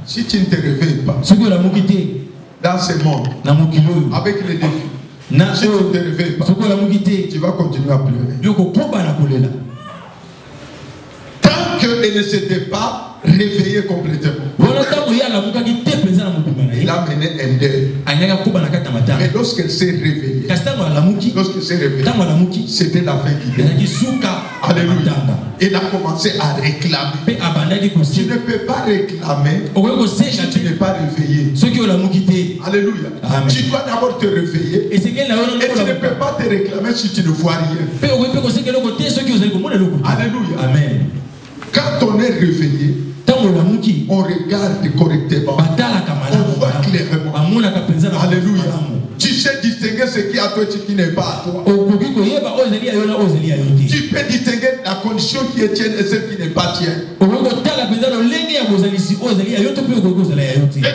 [SPEAKER 1] Si tu ne te réveilles pas dans ce monde, avec les défis, si tu ne te réveilles pas, tu vas continuer à pleurer. Tant qu'elle ne s'était pas réveillée complètement, il a mené un deuil. Mais lorsqu'elle s'est réveillée, c'était la fin du deuil. Alléluia. Elle a commencé à réclamer. Tu ne peux pas réclamer si tu n'es pas réveillé. Alléluia. Tu dois d'abord te réveiller. Et tu ne peux pas te réclamer si tu ne vois rien. Alléluia.
[SPEAKER 2] Amen.
[SPEAKER 1] Quand on est réveillé, on regarde correctement. On voit clairement. Alléluia. Tu sais distinguer ce qui est à toi et ce qui n'est pas à toi. Tu peux distinguer la condition qui est tienne et celle qui n'est pas tienne. Et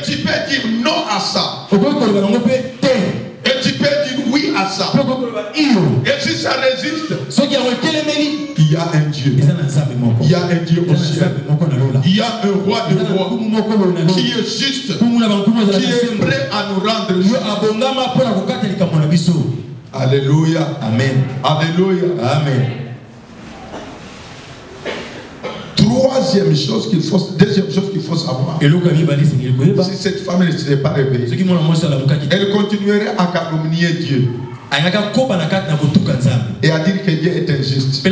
[SPEAKER 1] tu peux dire non à ça. Et tu peux dire oui à ça. Et si ça résiste, il y a un Dieu. Il y a un Dieu au ciel. Il y a un roi de rois qui est juste, qui est prêt à nous rendre juste. Alléluia.
[SPEAKER 2] Amen.
[SPEAKER 1] Alléluia.
[SPEAKER 2] Amen.
[SPEAKER 1] Deuxième chose qu'il faut savoir. Si cette femme ne s'était pas réveillée, elle continuerait à calomnier Dieu. Et à dire que Dieu est injuste.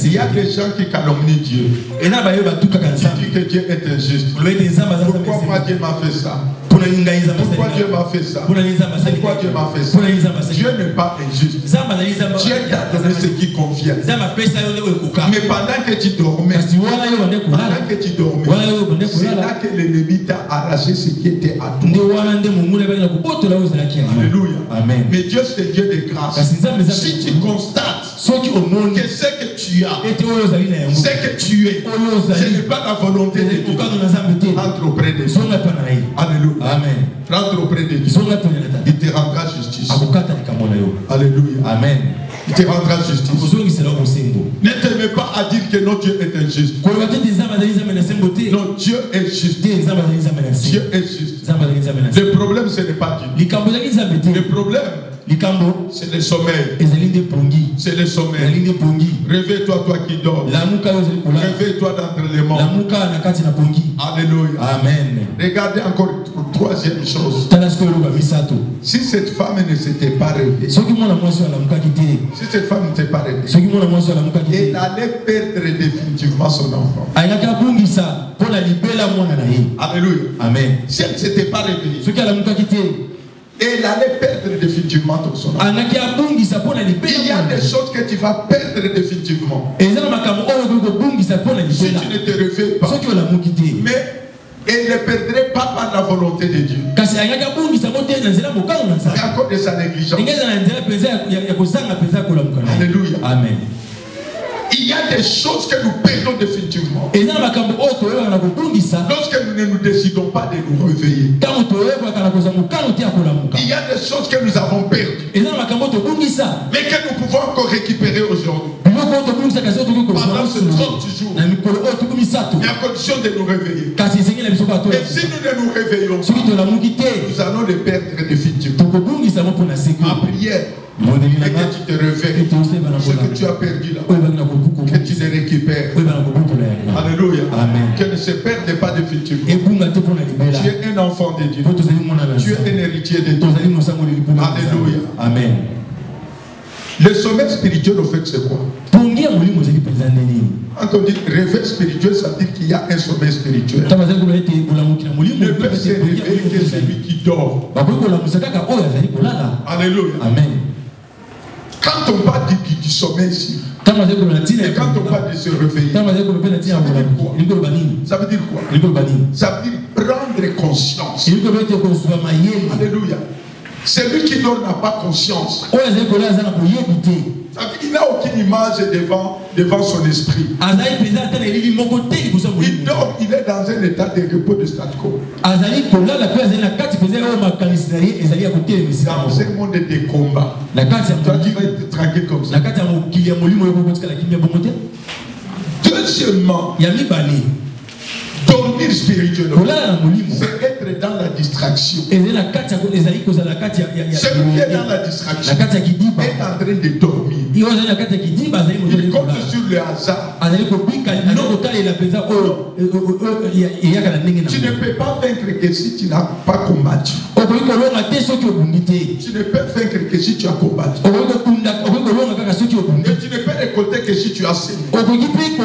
[SPEAKER 1] Il y a des gens qui calomnient Dieu. Qui disent que Dieu est injuste. Pourquoi moi Dieu m'a fait ça? Pourquoi Dieu m'a fait ça? Pourquoi Dieu m'a fait ça? Dieu n'est pas injuste. Dieu t'a donné ce qui convient. Mais pendant que tu dormais, c'est là que l'ennemi t'a arraché ce qui était à toi. Alléluia.
[SPEAKER 2] Amen.
[SPEAKER 1] Mais Dieu c'est Dieu de grâce. Si tu constates que ce que tu as, ce que tu es, ce n'est pas la volonté de Dieu, rentre auprès de Dieu. Alléluia.
[SPEAKER 2] Amen.
[SPEAKER 1] Rentre auprès de Dieu. Il te rendra justice. Alléluia.
[SPEAKER 2] Amen.
[SPEAKER 1] Il te rendra justice. Ne te mets pas à dire que notre Dieu est injuste. Non, Dieu est juste. Dieu est juste. Le problème, ce n'est pas Dieu. Le problème,
[SPEAKER 2] likambo
[SPEAKER 1] c'est le sommeil.
[SPEAKER 2] ezali nde pongi
[SPEAKER 1] C'est le
[SPEAKER 2] ezali
[SPEAKER 1] sommeil.
[SPEAKER 2] nde pongi
[SPEAKER 1] Réveille-toi, toi qui dors.
[SPEAKER 2] lamuka oyo ezali kolala
[SPEAKER 1] Réveille-toi d'entre les morts.
[SPEAKER 2] lamuka na kati na pongi.
[SPEAKER 1] Alléluia.
[SPEAKER 2] Amen.
[SPEAKER 1] Regardez encore une troisième chose.
[SPEAKER 2] tala sikoyo eloba misato
[SPEAKER 1] Si cette femme ne s'était pas réveillée,
[SPEAKER 2] soki mwana mwasi oyo alamukaki te
[SPEAKER 1] si cette femme n'était pas réveillée,
[SPEAKER 2] soki mwana mwasi oyo alamukaki
[SPEAKER 1] elle
[SPEAKER 2] te
[SPEAKER 1] allait perdre définitivement son enfant.
[SPEAKER 2] ayaki abungisa mpo na libela mwana na ye.
[SPEAKER 1] Alléluia.
[SPEAKER 2] Amen.
[SPEAKER 1] Si elle ne s'était pas réveillée,
[SPEAKER 2] soki alamukaki te
[SPEAKER 1] elle allait perdre définitivement son enfant.
[SPEAKER 2] ayaki abungisa mpo na libela
[SPEAKER 1] Il y a
[SPEAKER 2] mwana na
[SPEAKER 1] des
[SPEAKER 2] ye.
[SPEAKER 1] choses que tu vas perdre définitivement.
[SPEAKER 2] eza na makambo oyo okoki kobungisa mpo na
[SPEAKER 1] Si
[SPEAKER 2] libela
[SPEAKER 1] tu ne te réveilles pas.
[SPEAKER 2] soki olamuki te.
[SPEAKER 1] Mais elle ne perdrait pas par la volonté de Dieu.
[SPEAKER 2] kasi ayaki abungisa mo te na nzela mokano na
[SPEAKER 1] Mais
[SPEAKER 2] nzambe
[SPEAKER 1] à cause de sa négligence.
[SPEAKER 2] engeza na nzela mpenza ya kozanga mpenza ya kolamuka na ye.
[SPEAKER 1] Alléluia.
[SPEAKER 2] Amen.
[SPEAKER 1] Il y a des choses que nous perdons définitivement.
[SPEAKER 2] eza na makambo oyo toyokaka na kobungisa
[SPEAKER 1] Lorsque nous ne nous décidons pas de nous réveiller.
[SPEAKER 2] ntango toyokaka na kozwa mokano te ya kolamuka.
[SPEAKER 1] Il y a des choses que nous avons perdues.
[SPEAKER 2] eza na makambo oyo tobungisa
[SPEAKER 1] Mais que nous pouvons encore récupérer aujourd'hui.
[SPEAKER 2] biloko oyo tobungisa kasi oyo tokoki kozwa
[SPEAKER 1] Pendant ce 30 jours.
[SPEAKER 2] na mikolo oyo tokoki misato
[SPEAKER 1] Mais à condition de nous réveiller.
[SPEAKER 2] kasi esengeli na biso kaka
[SPEAKER 1] Et si nous ne nous réveillons pas,
[SPEAKER 2] soki tolamuki te
[SPEAKER 1] nous allons les perdre définitivement.
[SPEAKER 2] tokobungisa mo mpo na seko
[SPEAKER 1] Ma prière
[SPEAKER 2] mondeli
[SPEAKER 1] est
[SPEAKER 2] nanga
[SPEAKER 1] que tu te réveilles.
[SPEAKER 2] ete oseba na
[SPEAKER 1] Ce que
[SPEAKER 2] kolanga
[SPEAKER 1] tu as perdu là,
[SPEAKER 2] oyo ebaki na kobuko
[SPEAKER 1] que tu les récupères.
[SPEAKER 2] oyo eba na kobukola yango.
[SPEAKER 1] Alléluia.
[SPEAKER 2] Amen.
[SPEAKER 1] Qu'elle ne se perde pas définitivement.
[SPEAKER 2] ebunga te mpo na libela
[SPEAKER 1] Tu es un enfant de Dieu.
[SPEAKER 2] mpo tozali mwana na
[SPEAKER 1] Tu es un héritier de Dieu.
[SPEAKER 2] tozali mosangoli likolo ya
[SPEAKER 1] Alléluia.
[SPEAKER 2] Nzambe. Amen.
[SPEAKER 1] Le sommeil spirituel, au fait, c'est quoi?
[SPEAKER 2] pongi ya molimo ezali mpenza nde nini?
[SPEAKER 1] Quand on dit réveil spirituel, ça veut dire qu'il y a un sommeil spirituel.
[SPEAKER 2] ntango azali koloba ete bolamuki na molimo
[SPEAKER 1] Ne peut se réveiller que celui qui dort.
[SPEAKER 2] bakoki kolamusa kaka oyo azali kolala.
[SPEAKER 1] Alléluia.
[SPEAKER 2] Amen.
[SPEAKER 1] Quand on parle du sommeil ici,
[SPEAKER 2] ntango azali koloba na ntina
[SPEAKER 1] et
[SPEAKER 2] ya
[SPEAKER 1] quand on parle de se réveiller,
[SPEAKER 2] ntango azali koloba mpe na ntina ya bolamuki elingi koloba nini?
[SPEAKER 1] ça veut dire quoi?
[SPEAKER 2] elingi koloba nini?
[SPEAKER 1] Ça veut dire prendre conscience.
[SPEAKER 2] elingi koloba ete kozwa mayele
[SPEAKER 1] Alléluia. Celui qui dort n'a pas conscience.
[SPEAKER 2] oyo azali kolala aza na koyebi te.
[SPEAKER 1] Ça veut dire qu'il n'a aucune image devant son esprit.
[SPEAKER 2] azali mpenza ata na elili moko te liboso ya
[SPEAKER 1] Il
[SPEAKER 2] molimo.
[SPEAKER 1] dort, il est dans un état de repos de statu quo.
[SPEAKER 2] azali kolala mpe azali na kati mpenza oyo makanisi na ye ezali ya kotelemisa
[SPEAKER 1] Dans un monde de combat.
[SPEAKER 2] na kati ya
[SPEAKER 1] Toi, tu vas
[SPEAKER 2] mokili
[SPEAKER 1] être tranquille comme ça.
[SPEAKER 2] na kati ya mokili ya molimo oyo kokotikala kimia bongo te.
[SPEAKER 1] Deuxièmement,
[SPEAKER 2] ya mibale
[SPEAKER 1] dormir spirituellement,
[SPEAKER 2] kolala na molimo
[SPEAKER 1] c'est être dans la distraction.
[SPEAKER 2] ezali na kati ya ezali kozala na kati
[SPEAKER 1] Celui qui est dans la
[SPEAKER 2] na
[SPEAKER 1] distraction
[SPEAKER 2] kati ya kidiba
[SPEAKER 1] est en train de dormir.
[SPEAKER 2] oyo azali na kati ya kidiba azali moto
[SPEAKER 1] Il
[SPEAKER 2] azali
[SPEAKER 1] compte
[SPEAKER 2] kolala
[SPEAKER 1] sur le hasard.
[SPEAKER 2] azali kobika azali kotalela mpenza oyo eyaka na ndenge
[SPEAKER 1] Tu ne
[SPEAKER 2] na
[SPEAKER 1] peux pas vaincre que si tu n'as pas combattu.
[SPEAKER 2] okoki kolonga te soki obundi te
[SPEAKER 1] Tu ne peux vaincre que si tu as combattu.
[SPEAKER 2] okoki kolonga kaka soki obundi
[SPEAKER 1] Et tu ne peux récolter que si tu as semé.
[SPEAKER 2] okoki mpe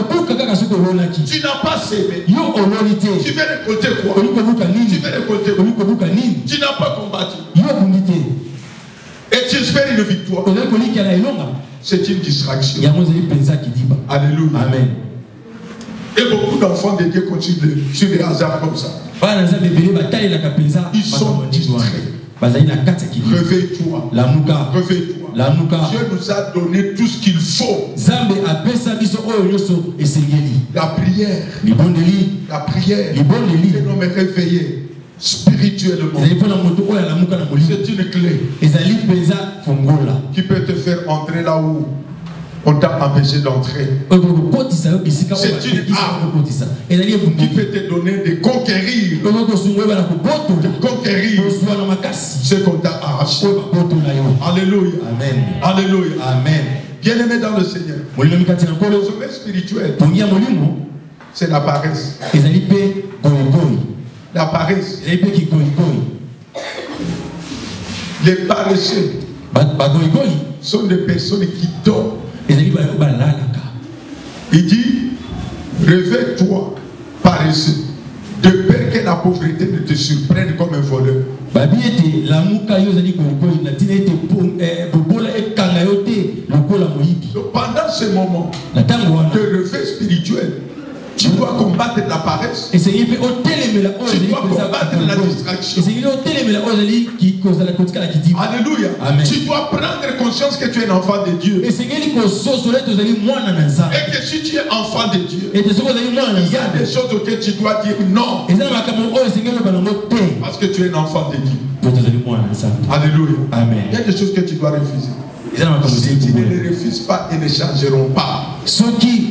[SPEAKER 2] kobuka kaka soki olonaki
[SPEAKER 1] Tu n'as pas semé.
[SPEAKER 2] yo oloni te
[SPEAKER 1] Tu veux récolter quoi?
[SPEAKER 2] oli kobuka
[SPEAKER 1] Tu
[SPEAKER 2] nini
[SPEAKER 1] veux récolter quoi?
[SPEAKER 2] oli kobuka nini
[SPEAKER 1] Tu n'as pas combattu.
[SPEAKER 2] yo obundi te
[SPEAKER 1] Et tu espères une victoire.
[SPEAKER 2] ozali kolikela elonga
[SPEAKER 1] C'est une distraction.
[SPEAKER 2] yango ezali mpenza kidiba.
[SPEAKER 1] Alléluia.
[SPEAKER 2] Amen.
[SPEAKER 1] Et beaucoup d'enfants de Dieu continuent sur des hasards comme ça.
[SPEAKER 2] bana nzambe ebele batalelaka mpenza
[SPEAKER 1] Ils sont distraits.
[SPEAKER 2] bazali na kati ya kidiba.
[SPEAKER 1] Réveille-toi.
[SPEAKER 2] lamuka
[SPEAKER 1] Réveille-toi.
[SPEAKER 2] lamuka
[SPEAKER 1] Dieu nous a donné tout ce qu'il faut.
[SPEAKER 2] nzambe apesa biso oyo nyonso esengeli
[SPEAKER 1] La prière.
[SPEAKER 2] libondeli
[SPEAKER 1] La prière.
[SPEAKER 2] libondeli
[SPEAKER 1] Que l'homme est réveillé spirituellement.
[SPEAKER 2] ezali mpona moto oyo alamuka na molimo
[SPEAKER 1] C'est une clé
[SPEAKER 2] ezali mpenza fongola
[SPEAKER 1] qui peut te faire entrer là où on t'a empêché d'entrer.
[SPEAKER 2] oyo kokokotisa yo bisika oyo
[SPEAKER 1] C'est une
[SPEAKER 2] batekisa
[SPEAKER 1] arme.
[SPEAKER 2] kokotisa ezali
[SPEAKER 1] Qui
[SPEAKER 2] ebundeli
[SPEAKER 1] peut te donner de conquérir.
[SPEAKER 2] oyo kosunga oyo bana kobotola
[SPEAKER 1] Conquérir
[SPEAKER 2] kozwa na makasi
[SPEAKER 1] ce qu'on t'a arraché.
[SPEAKER 2] oyo babotola yo.
[SPEAKER 1] Alléluia.
[SPEAKER 2] Amen.
[SPEAKER 1] Alléluia.
[SPEAKER 2] Amen.
[SPEAKER 1] Bien-aimé dans le Seigneur.
[SPEAKER 2] molimo mikati na
[SPEAKER 1] Le
[SPEAKER 2] nkolo
[SPEAKER 1] sommeil spirituel,
[SPEAKER 2] pongi ya molimo
[SPEAKER 1] c'est la paresse.
[SPEAKER 2] ezali mpe goyigoyi
[SPEAKER 1] La paresse.
[SPEAKER 2] ezali mpe kigoyigoyi.
[SPEAKER 1] Les paresseux
[SPEAKER 2] bagoyigoyi
[SPEAKER 1] sont des personnes qui dorment.
[SPEAKER 2] ezali bayo balalaka.
[SPEAKER 1] Il dit, réveille-toi, paresseux, de peur que la pauvreté ne te surprenne comme un voleur.
[SPEAKER 2] babi ete lamuka yo ezali goyigoyi na ntina ete bobola ekanga yo te lokola moyibi.
[SPEAKER 1] Donc, pendant ce moment
[SPEAKER 2] na ntango wana
[SPEAKER 1] de réveil spirituel, tu dois combattre la paresse.
[SPEAKER 2] esengeli mpe otelemela oyo
[SPEAKER 1] Tu
[SPEAKER 2] ezali
[SPEAKER 1] dois
[SPEAKER 2] mpenza
[SPEAKER 1] combattre la
[SPEAKER 2] goyigoyi.
[SPEAKER 1] distraction.
[SPEAKER 2] esengeli otelemela oyo ezali kozala kotikala kidiba.
[SPEAKER 1] Alléluia.
[SPEAKER 2] Amen.
[SPEAKER 1] Tu dois prendre conscience que tu es un enfant de Dieu.
[SPEAKER 2] esengeli kososola ete ozali mwana na nzambe
[SPEAKER 1] Et que si tu es enfant de Dieu,
[SPEAKER 2] ete soki ozali mwana na
[SPEAKER 1] il y a des
[SPEAKER 2] nzambe
[SPEAKER 1] choses auxquelles tu dois dire non.
[SPEAKER 2] eza na makambo oyo esengeli oloba nango te
[SPEAKER 1] Parce que tu es un enfant de Dieu.
[SPEAKER 2] po tozali mwana na nzambe.
[SPEAKER 1] Alléluia.
[SPEAKER 2] Amen.
[SPEAKER 1] Il y a des choses que tu dois refuser.
[SPEAKER 2] eza na makambo
[SPEAKER 1] Si tu
[SPEAKER 2] ezali
[SPEAKER 1] ne
[SPEAKER 2] koboya
[SPEAKER 1] les refuses pas, ils ne changeront pas.
[SPEAKER 2] soki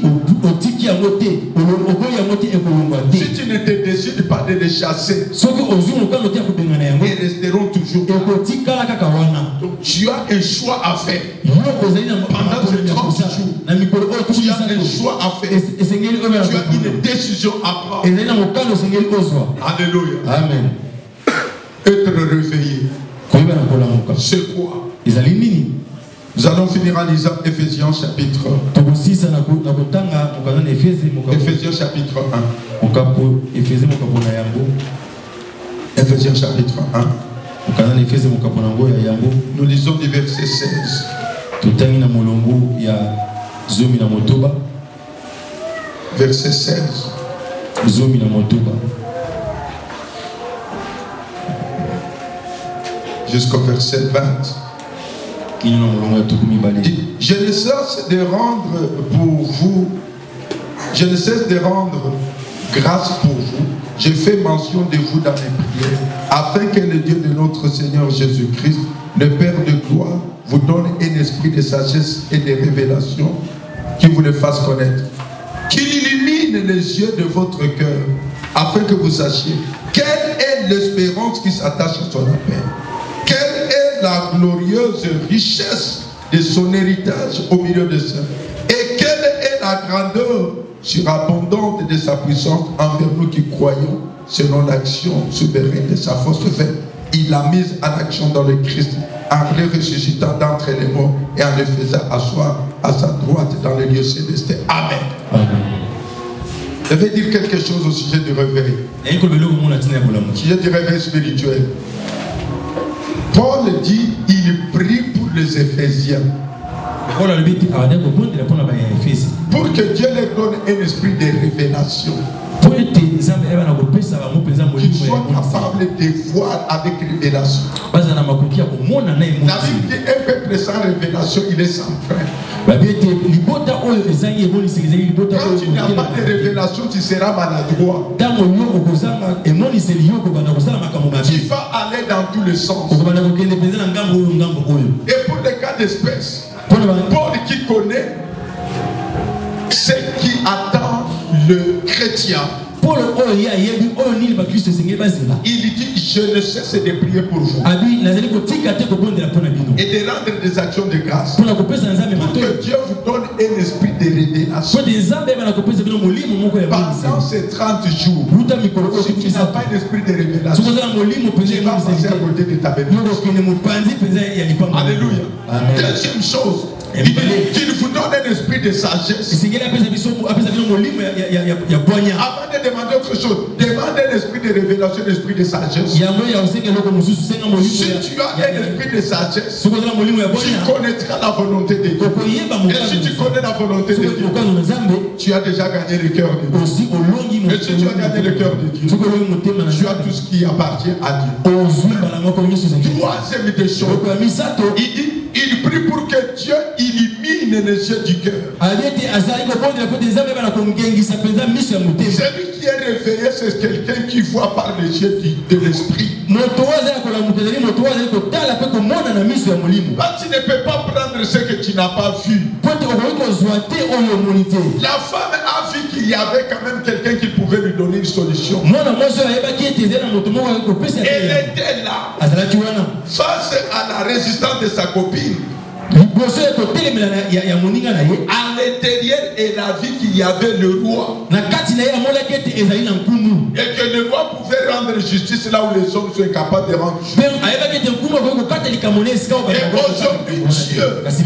[SPEAKER 1] Si tu ne te décides pas de les chasser, ils resteront toujours là. Donc tu as un choix à faire. Pendant ces 30 jours, tu as un choix à faire. Tu as une décision à prendre. Alléluia.
[SPEAKER 2] Amen.
[SPEAKER 1] Être réveillé. C'est quoi? Nous allons finir en lisant Ephésiens chapitre 1. Ephésiens chapitre 1. Ephésiens chapitre 1. Nous lisons du verset 16. Verset 16. Jusqu'au verset 20. Je ne cesse de rendre pour vous, je ne cesse de rendre grâce pour vous. Je fais mention de vous dans mes prières, afin que le Dieu de notre Seigneur Jésus-Christ, le Père de gloire, vous donne un esprit de sagesse et de révélation qui vous le fasse connaître. Qu'il illumine les yeux de votre cœur, afin que vous sachiez quelle est l'espérance qui s'attache à son appel. Quelle est la glorieuse richesse de son héritage au milieu de ça? Et quelle est la grandeur surabondante de sa puissance envers nous qui croyons selon l'action souveraine de sa force faite? Il l'a mise en action dans le Christ en le ressuscitant d'entre les morts et en le faisant asseoir à sa droite dans les lieux célestes. Amen. Amen. Je vais dire quelque chose au sujet du réveil. Au sujet du réveil spirituel. Paul dit, il prie pour les Éphésiens. Pour que Dieu leur donne un esprit de révélation. Qu'ils soient capables de voir avec révélation. La Bible dit un peuple sans révélation, il est sans frein. Quand tu n'as pas de révélation, tu seras maladroit. Tu vas aller dans tous les sens. Et pour les cas d'espèce, Paul qui connaît ce qui attend le chrétien, il dit, je ne cesse de prier pour vous et de rendre des actions de grâce pour que Dieu vous donne un esprit de révélation pendant ces 30 jours. Si tu n'as pas un esprit de révélation, tu vas passer à côté de ta bénédiction. Alléluia. Deuxième chose, il dit qu'il vous donne un esprit de sagesse. Avant de demander autre chose, demande un esprit de révélation, un esprit de sagesse. Si tu as un esprit de sagesse, tu connaîtras la volonté de Dieu. Et si tu connais la volonté de Dieu, tu as déjà gagné le cœur de Dieu. Et si tu as gagné le cœur de Dieu, tu as tout ce qui appartient à Dieu. Troisième des choses, il dit, il prie pour que Dieu illumine les yeux du cœur. Celui qui est réveillé, c'est quelqu'un qui voit par les yeux de l'esprit. Tu ne peux pas prendre ce que tu n'as pas vu. La femme a vu qu'il y avait quand même quelqu'un qui pouvait lui donner une solution. Elle était là, face à la résistance de sa copine. À l'intérieur, elle a vu qu'il y avait le roi. Et que le roi pouvait rendre justice là où les hommes sont incapables de rendre justice. Et aujourd'hui,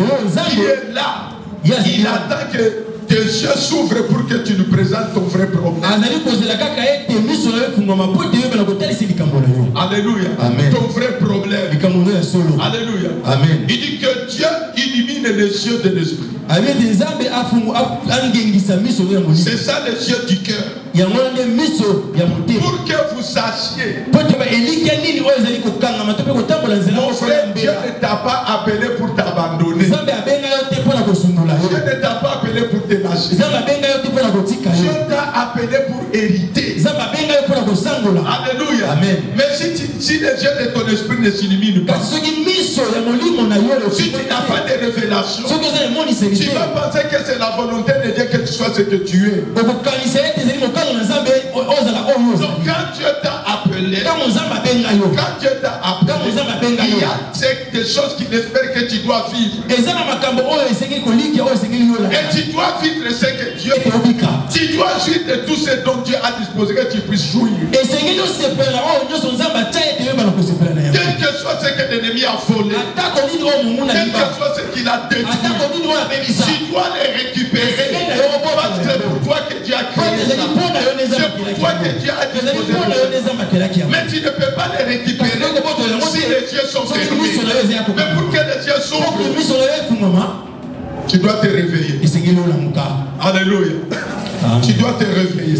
[SPEAKER 1] Dieu qui est là, il attend que tes yeux s'ouvrent pour que tu nous présentes ton vrai problème. Alléluia. Amen. Ton vrai problème. Alléluia. Amen. Il dit que Dieu illumine les yeux de l'esprit. C'est ça les yeux du cœur. Pour que vous sachiez. Mon frère, Dieu ne t'a pas appelé pour t'abandonner. Dieu ne t'a pas appelé pour te lâcher. Dieu t'a appelé pour hériter. Alléluia. Amen. Mais si les yeux de ton esprit ne s'illuminent pas, Si tu n'as pas de révélation, tu vas penser que c'est la volonté de Dieu que tu sois ce que tu es. Donc quand Dieu t'a appelé, il y a des choses qu'il espère que tu dois vivre. Et tu dois vivre ce que Dieu dit. Tu dois jouir de tout ce dont Dieu a disposé que tu puisses jouir. Quel que soit ce que l'ennemi a volé, quel que soit ce qu'il a détruit, tu dois les récupérer. Parce que c'est pour toi que Dieu a créé ça. C'est pour toi que Dieu a disposé ça. Mais tu ne peux pas les récupérer si les yeux sont fermés. Mais pour que les yeux s'ouvrent, tu dois te réveiller. Alléluia. Tu dois te réveiller.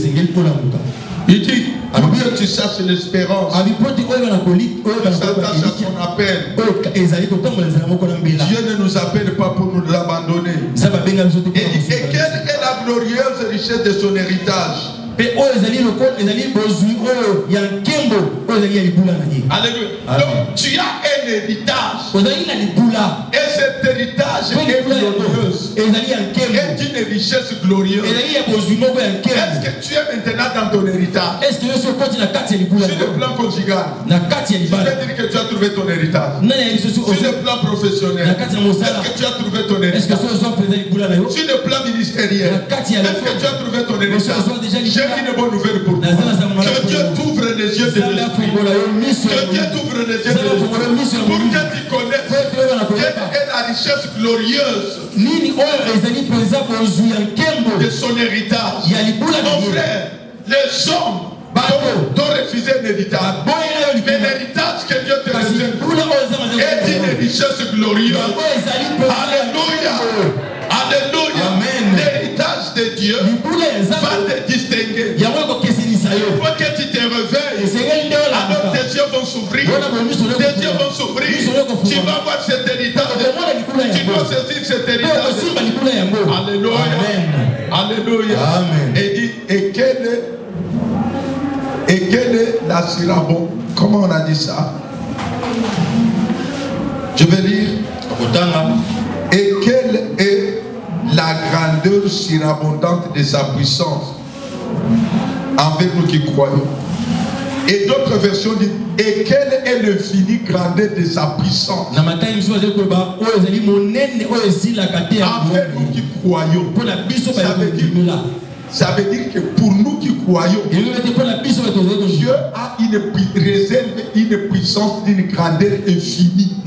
[SPEAKER 1] Il dit, pour que tu saches l'espérance, tu s'attaches à son appel. Dieu ne nous appelle pas pour nous l'abandonner. Et quelle est la glorieuse richesse de son héritage? Alléluia. Donc tu as un héritage. Et cet héritage est glorieux. Est une richesse glorieuse. Est-ce que tu es maintenant dans ton héritage? Sur le plan conjugal, tu peux dire que tu as trouvé ton héritage. Sur le plan professionnel, est-ce que tu as trouvé ton héritage? Sur le plan ministériel, est-ce que tu as trouvé ton héritage? J'ai une bonne nouvelle pour toi. Que Dieu t'ouvre les yeux de l'esprit. Que Dieu t'ouvre les yeux de l'esprit. Pour que tu connaisses quelle est la richesse glorieuse de son héritage. Mon frère, les hommes t'ont refusé un héritage. Mais l'héritage que Dieu te réserve est une richesse glorieuse. Alléluia. Alléluia. L'héritage de Dieu va te distinguer. Il faut que tu te réveilles. Alors tes yeux vont s'ouvrir. Tes yeux vont s'ouvrir. Tu vas voir cet héritage. Tu dois saisir cet héritage. Alléluia. Alléluia. Et dit, et quelle est la sirabon? Comment on a dit ça? Je vais lire. Et quelle est la grandeur surabondante de sa puissance envers nous qui croyons? Et d'autres versions disent, et quelle est l'infinie grandeur de sa puissance envers nous qui croyons? Ça veut dire que pour nous qui croyons, Dieu a une réserve, une puissance d'une grandeur infinie.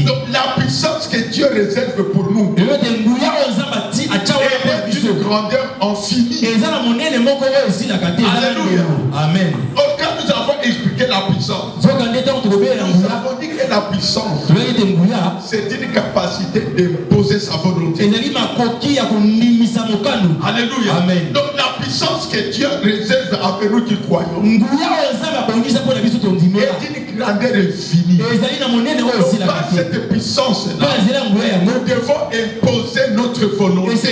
[SPEAKER 1] Donc la puissance que Dieu réserve pour nous est d'une grandeur infinie. Alléluia. Amen. Quand nous avons expliqué la puissance, nous avons dit que la puissance, c'est une capacité d'imposer sa volonté. Alléluia. Amen. Donc la puissance que Dieu réserve à nous qui croyons est d'une grandeur infinie. Donc par cette puissance-là, nous devons imposer notre volonté.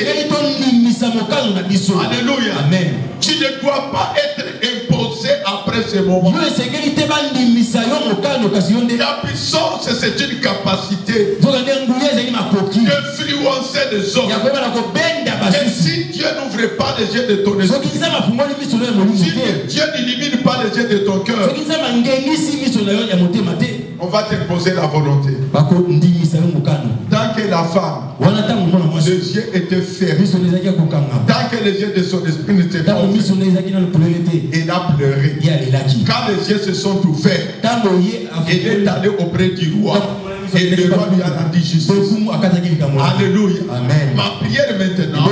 [SPEAKER 1] Alléluia. Amen. Tu ne dois pas être imposé après ce moment. La puissance, c'est une capacité d'influencer les hommes. Et si Dieu n'ouvre pas les yeux de ton esprit, si Dieu n'illumine pas les yeux de ton cœur, on va t'imposer la volonté. Tant que la femme, les yeux étaient fermés, tant que les yeux de son esprit n'étaient pas ouverts, elle a pleuré. Quand les yeux se sont ouverts, elle est allée auprès du roi. Et le roi lui a rendu justice. Alléluia. Amen. Ma prière maintenant,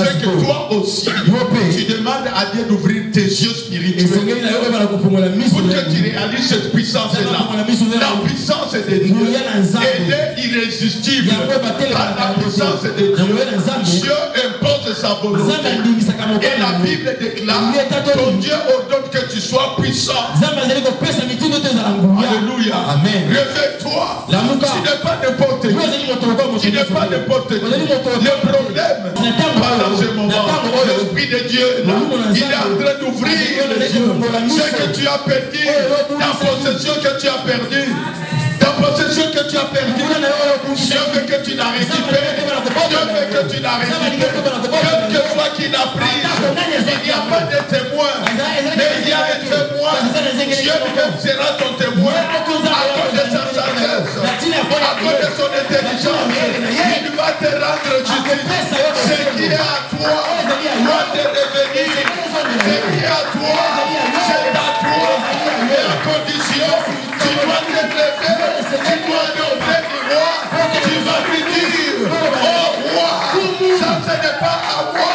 [SPEAKER 1] c'est que toi aussi, tu demandes à Dieu d'ouvrir tes yeux spirituels pour que tu réalises cette puissance-là. La puissance de Dieu, elle est irrésistible. Par la puissance de Dieu, Dieu impose sa volonté. Et la Bible déclare, ton Dieu ordonne que tu sois puissant. Alléluia. Amen. Réveille-toi. toi.
[SPEAKER 2] Lamuka.
[SPEAKER 1] Tu n'es pas n'importe qui. Tu n'es pas n'importe qui. Le problème, pendant ce moment, l'Esprit de Dieu, il est en train d'ouvrir les yeux. Ce que tu as perdu, ta possession que tu as perdue, ta possession que tu as perdue, Dieu veut que tu la récupères. Dieu veut que tu la récupères. Quel que soit qui l'a prise, il n'y a pas de témoin, mais il y a un témoin. Dieu lui-même sera ton témoin à cause de sa sagesse, à cause de son intelligence. Il va te rendre justice. Ce qui est à toi doit te revenir. Ce qui est à toi, c'est à toi. Mais à condition, tu dois te lever, tu dois aller auprès du roi. Tu vas lui dire, oh roi, ça ce n'est pas à moi.